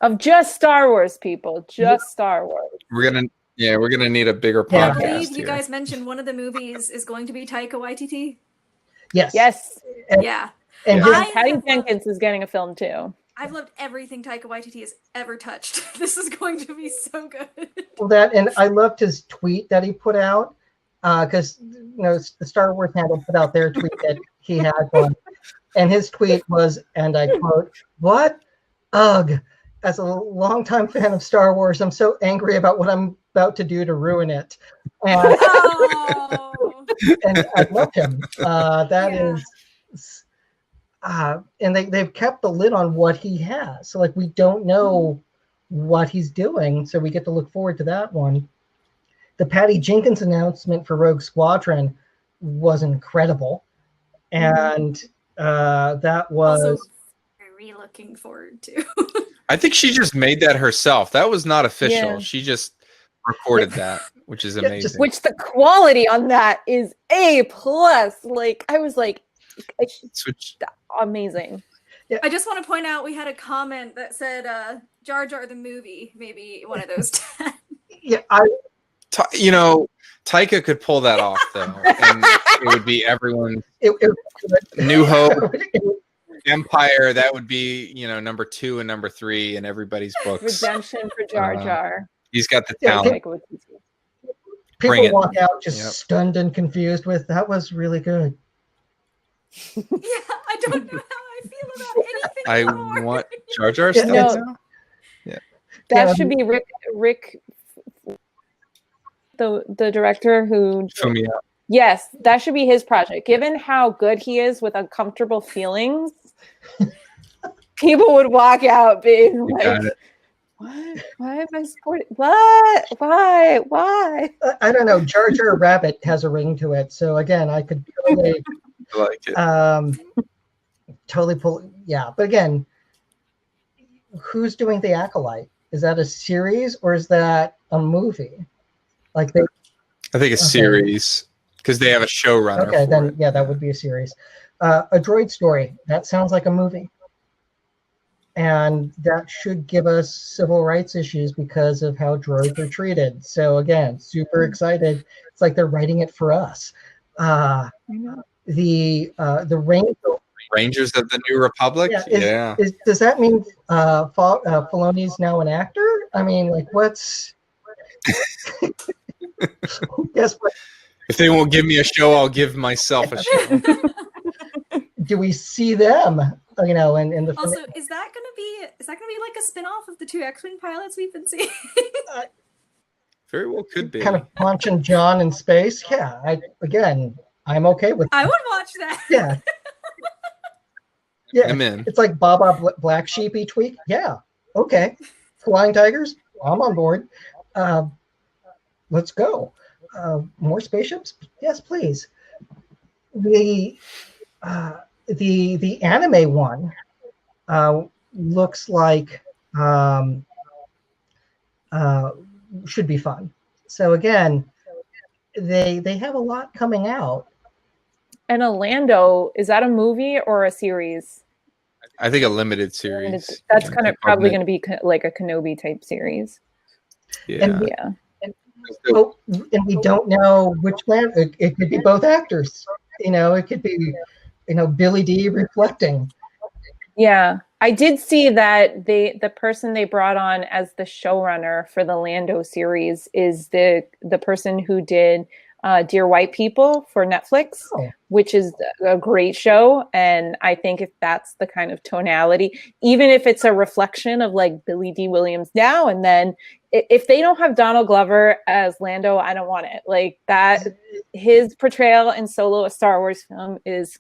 Of just Star Wars, people. Just Star Wars. We're gonna need a bigger Yeah. podcast. I believe you here. guys mentioned one of the movies is going to be Taika Waititi. Yes. Yes. Yeah. And Yeah. his- Patty Jenkins is getting a film too. I've loved everything Taika Waititi has ever touched. This is going to be so good. and I loved his tweet that he put out because the Star Wars handle put out their tweet that he had one, and his tweet was, and I quote, "What? Ugh. As a longtime fan of Star Wars, I'm so angry about what I'm about to do to ruin it." And, Oh. and I love him. Yeah. And they've kept the lid on what he has. So like we don't know what he's doing. So we get to look forward to that one. The Patty Jenkins announcement for Rogue Squadron was incredible. And that was Also very looking forward to. I think she just made that herself. That was not official. Yeah. She just recorded that, which is amazing. Which the quality on that is A+. Like I was like, amazing. I just want to point out we had a comment that said Jar Jar the movie, maybe one of those 10. yeah, Taika could pull that off though, and it would be everyone's it, New Hope. Empire, that would be, number 2 and number 3 in everybody's books. Redemption for Jar Jar. He's got the Yeah, talent. Bring People it. walk out just Yep. stunned and confused with, that was really good. Yeah, I don't know how I feel about anything I anymore. want Jar Jar Yeah, stuff no. now? That Yeah, should be Rick, the director who. Fumi. Yes, that should be his project. Given how good he is with uncomfortable feelings, people would walk out being You got like, it. "What? Why am I supporting? What? Why? Why?" I don't know. Jar Jar Rabbit has a ring to it. So again, I could totally, I like it. totally pull. Yeah, but again, who's doing the Acolyte? Is that a series or is that a movie? Like they. I think it's Okay. series because they have a showrunner. Okay, for then it. yeah, that would be a series. A Droid Story. That sounds like a movie. And that should give us civil rights issues because of how droids are treated. So again, super excited. It's like they're writing it for us. The Rainbow. Rangers of the New Republic. Yeah, does that mean Filoni's now an actor? I mean, like, what's? Guess what? If they won't give me a show, I'll give myself a show. Do we see them? In the Also, is that gonna be like a spin-off of the 2 X-Wing pilots we've been seeing? Very well could be. kind of punching John in space? Yeah, I'm okay with. I would watch that. Yeah. Yeah, I'm in. it's like Baba Black Sheepy tweak. Yeah, okay. Flying Tigers, I'm on board. Let's go. More spaceships? Yes, please. The anime one looks like should be fun. So again, they have a lot coming out. And Orlando, is that a movie or a series? I think a limited series. That's kind of probably going to be like a Kenobi type series. Yeah. Yeah. And we don't know which land. It could be both actors. It could be, Billy D reflecting. Yeah, I did see that the person they brought on as the showrunner for the Lando series is the person who did Dear White People for Netflix, which is a great show. And I think if that's the kind of tonality, even if it's a reflection of like Billy D. Williams now and then, if they don't have Donald Glover as Lando, I don't want it. Like that, his portrayal in Solo, a Star Wars film, is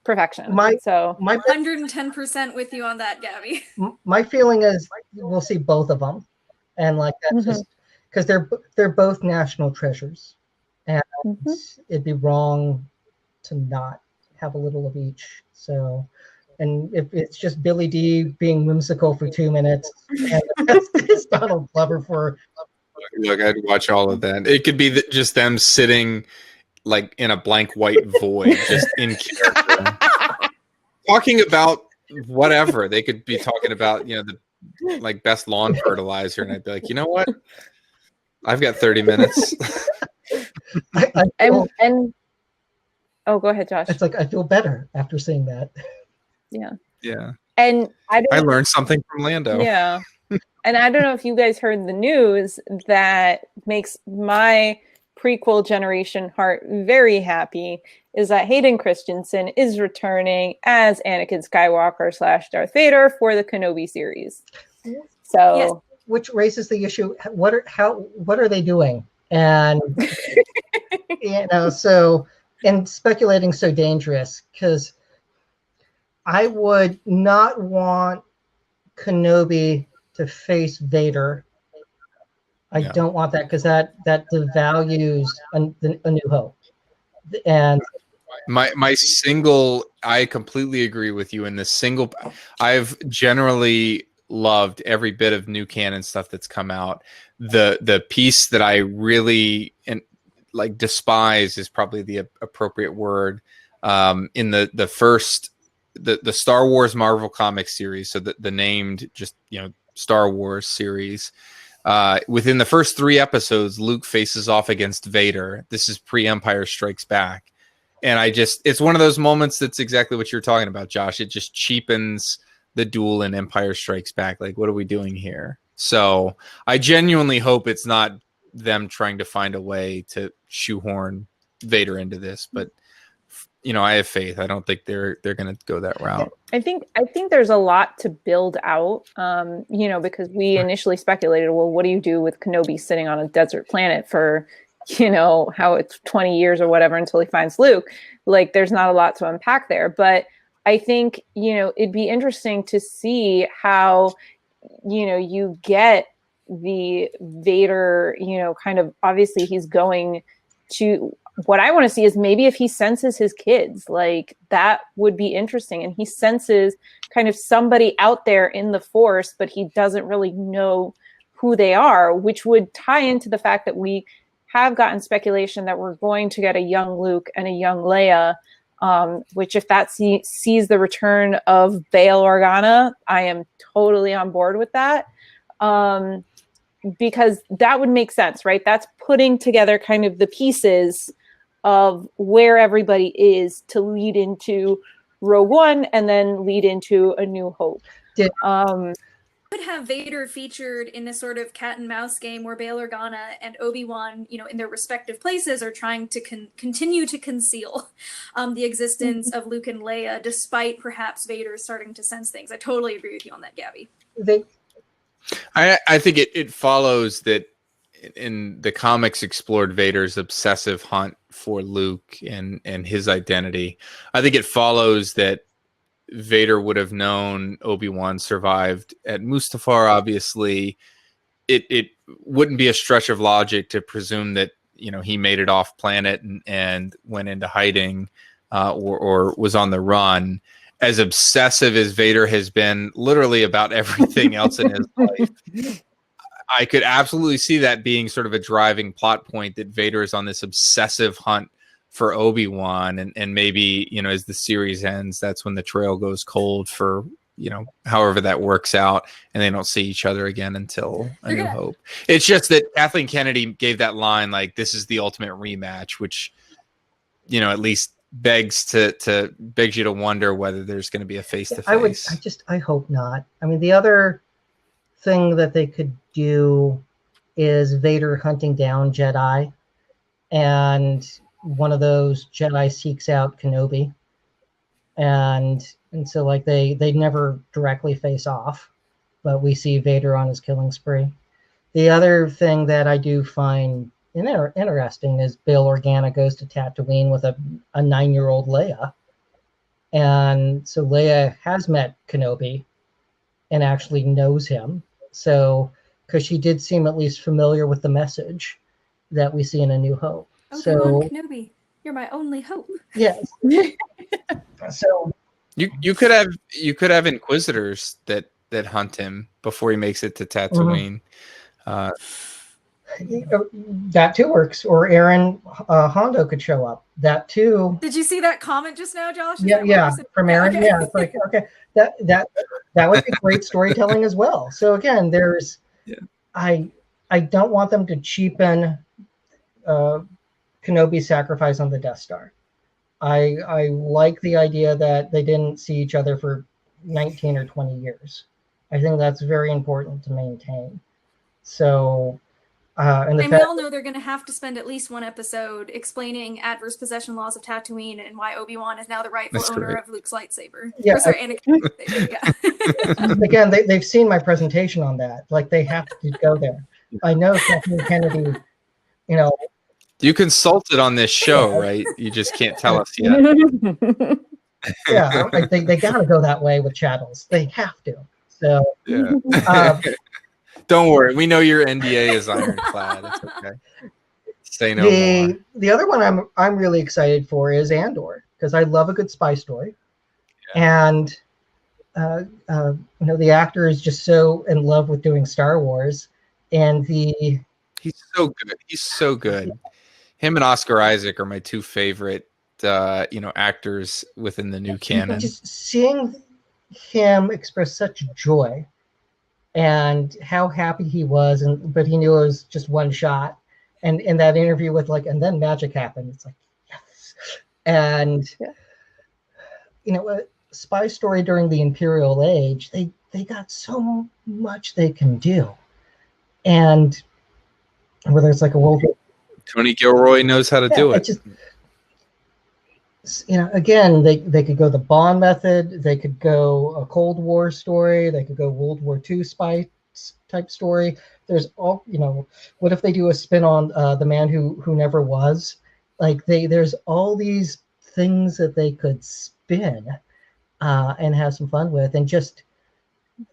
perfection. My 110% with you on that, Gabby. My feeling is we'll see both of them, and like that's just because they're both national treasures, and it'd be wrong to not have a little of each. So, and if it's just Billy D being whimsical for 2 minutes, and it's Donald Glover for. Look, I'd watch all of that. It could be just them sitting like in a blank white void, just in character, talking about whatever. They could be talking about, the like best lawn fertilizer, and I'd be like, you know what? I've got 30 minutes. And oh, go ahead, Josh. It's like I feel better after seeing that. Yeah. And I learned something from Lando. Yeah. And I don't know if you guys heard the news that makes my prequel generation heart very happy, is that Hayden Christensen is returning as Anakin Skywalker / Darth Vader for the Kenobi series. So, yes. Which raises the issue: what are they doing? And so, and speculating so dangerous, because I would not want Kenobi to face Vader. I don't want that, because that devalues a New Hope. And my single, I completely agree with you in this single. I've generally loved every bit of new canon stuff that's come out. The piece that I really despise is probably the appropriate word. In the first the Star Wars Marvel Comics series, so the named just Star Wars series. Within the first 3 episodes, Luke faces off against Vader. This is pre-Empire Strikes Back. And it's one of those moments that's exactly what you're talking about, Josh. It just cheapens the duel in Empire Strikes Back. Like, what are we doing here? So I genuinely hope it's not them trying to find a way to shoehorn Vader into this, but I have faith. I don't think they're going to go that route. I think there's a lot to build out, because we initially speculated, well, what do you do with Kenobi sitting on a desert planet for, how it's 20 years or whatever until he finds Luke? Like, there's not a lot to unpack there. But I think, it'd be interesting to see how, you get the Vader, kind of, obviously he's going to, what I want to see is maybe if he senses his kids, like that would be interesting. And he senses kind of somebody out there in the Force, but he doesn't really know who they are, which would tie into the fact that we have gotten speculation that we're going to get a young Luke and a young Leia, which if that sees the return of Bail Organa, I am totally on board with that. Because that would make sense, right? That's putting together kind of the pieces of where everybody is to lead into Rogue One and then lead into A New Hope. Could have Vader featured in a sort of cat and mouse game where Bail Organa and Obi-Wan, in their respective places are trying to continue to conceal the existence of Luke and Leia, despite perhaps Vader starting to sense things. I totally agree with you on that, Gabby. I think it follows that in the comics explored Vader's obsessive hunt for Luke and his identity. I think it follows that Vader would have known Obi-Wan survived at Mustafar. Obviously, it wouldn't be a stretch of logic to presume that he made it off planet and went into hiding or was on the run. As obsessive as Vader has been literally about everything else in his life, I could absolutely see that being sort of a driving plot point, that Vader is on this obsessive hunt for Obi-Wan. And maybe, as the series ends, that's when the trail goes cold for, however that works out, and they don't see each other again until A New Hope. It's just that Kathleen Kennedy gave that line, like, this is the ultimate rematch, which, at least begs you to wonder whether there's going to be a face-to-face. I hope not. I mean, the other thing that they could do is Vader hunting down Jedi, and one of those Jedi seeks out Kenobi, and so like they never directly face off, but we see Vader on his killing spree. The other thing that I do find interesting is Bail Organa goes to Tatooine with a 9-year-old Leia, and so Leia has met Kenobi and actually knows him. So, because she did seem at least familiar with the message that we see in A New Hope. Obi-Wan Kenobi, you're my only hope. Yes. So you could have Inquisitors that hunt him before he makes it to Tatooine. That too works. Or Aaron Hondo could show up. That too. Did you see that comment just now, Josh? Yeah. From Aaron. Okay. Yeah, it's like, okay, that would be great storytelling as well. So again, I don't want them to cheapen Kenobi's sacrifice on the Death Star. I like the idea that they didn't see each other for 19 or 20 years. I think that's very important to maintain. So, and we all know they're going to have to spend at least one episode explaining adverse possession laws of Tatooine and why Obi-Wan is now the rightful owner of Luke's lightsaber. Yeah, Anakin's lightsaber. Yeah. Again, they've seen my presentation on that. Like, they have to go there. I know Kathleen Kennedy, You consulted on this show, right? You just can't tell us yet. Yeah, they got to go that way with Chattels. They have to. So, yeah. Don't worry. We know your NDA is ironclad. It's okay. Say no more. The other one I'm really excited for is Andor, because I love a good spy story. Yeah. And the actor is just so in love with doing Star Wars, and he's so good. He's so good. Him and Oscar Isaac are my two favorite actors within the new canon. Just seeing him express such joy and how happy he was, but he knew it was just one shot. And in that interview with and then magic happened. It's like, yes. And Yeah. you know, a spy story during the Imperial Age, they got so much they can do. And whether it's like a World War, Tony Gilroy knows how to do it it. just, you know, again, they could go the Bond method, they could go a Cold War story, they could go World War II spy type story. There's all, you know, what if they do a spin on The Man Who Never Was? Like there's all these things that they could spin and have some fun with, and just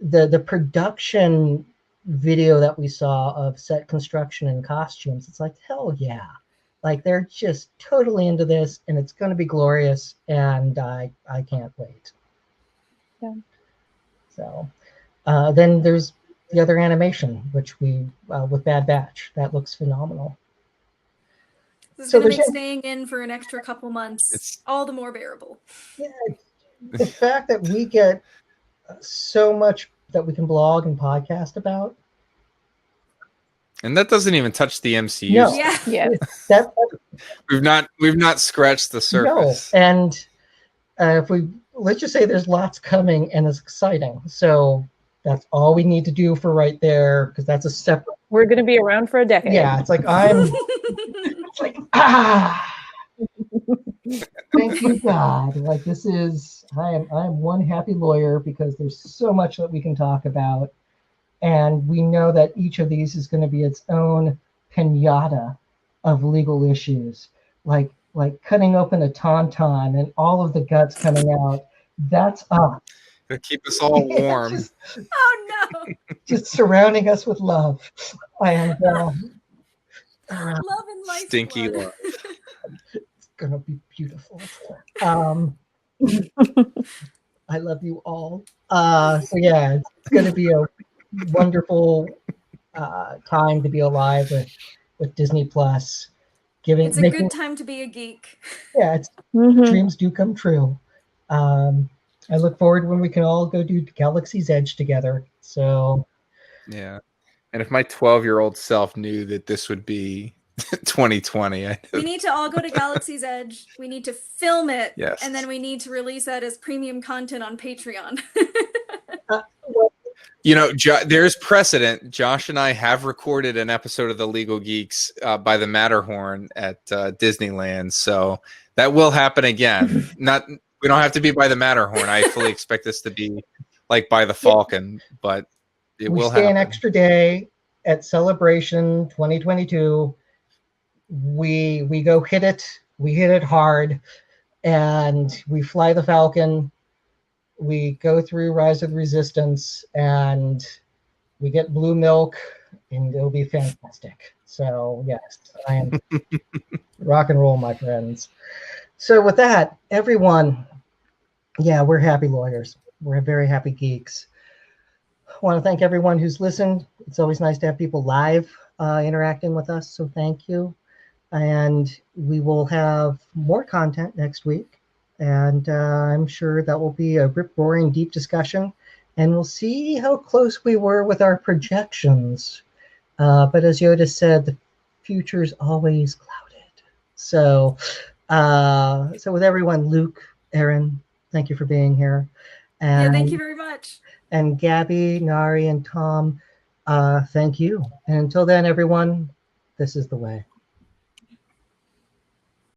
the production video that we saw of set construction and costumes, it's like, hell yeah. Like they're just totally into this, and it's going to be glorious, and I can't wait. Yeah. So then there's the other animation, which we with Bad Batch, that looks phenomenal. This is So going to there's make staying in for an extra couple months It's- all the more bearable. Yeah, the fact that we get so much that we can blog and podcast about. And that doesn't even touch the MCU. No. stuff. Yeah. Yeah. That We've not scratched the surface. no, and if we let's just say there's lots coming and it's exciting, so that's all we need to do for right there, because that's a separate. We're going to be around for a decade. Yeah, it's like it's like thank you God. Like this is I am one happy lawyer, because there's so much that we can talk about, and we know that each of these is going to be its own pinata of legal issues, like cutting open a tauntaun and all of the guts coming out. That's us. To keep us all warm. Oh no. Just surrounding us with love, and Love and life. Stinky love. it's gonna be beautiful. I love you all. So yeah, it's gonna be a wonderful time to be alive with Disney Plus. It's a good time to be a geek. Yeah, it's Mhm. dreams do come true. I look forward when we can all go do Galaxy's Edge together. So Yeah. And if my 12-year-old self knew that this would be 2020, We need to all go to Galaxy's Edge. We need to film it. Yes. And then we need to release that as premium content on Patreon. you know, there's precedent. Josh and I have recorded an episode of the Legal Geeks by the Matterhorn at Disneyland, so that will happen again. We don't have to be by the Matterhorn. I fully expect this to be like by the Falcon, but it we will stay happen. an extra day at Celebration 2022. We go hit it. We hit it hard, and we fly the Falcon. We go through Rise of the Resistance, and we get blue milk, and it'll be fantastic. So yes, I am rock and roll, my friends. So with that, everyone, yeah, we're happy lawyers. We're very happy geeks. I want to thank everyone who's listened. It's always nice to have people live interacting with us, so thank you. And we will have more content next week, and I'm sure that will be a rip-roaring deep discussion, and we'll see how close we were with our projections. But as Yoda said, the future's always clouded. So with everyone, Luke, Aaron, thank you for being here. And, Yeah, thank you very much. And Gabby, Nari, and Tom, thank you. And until then, everyone, this is the way.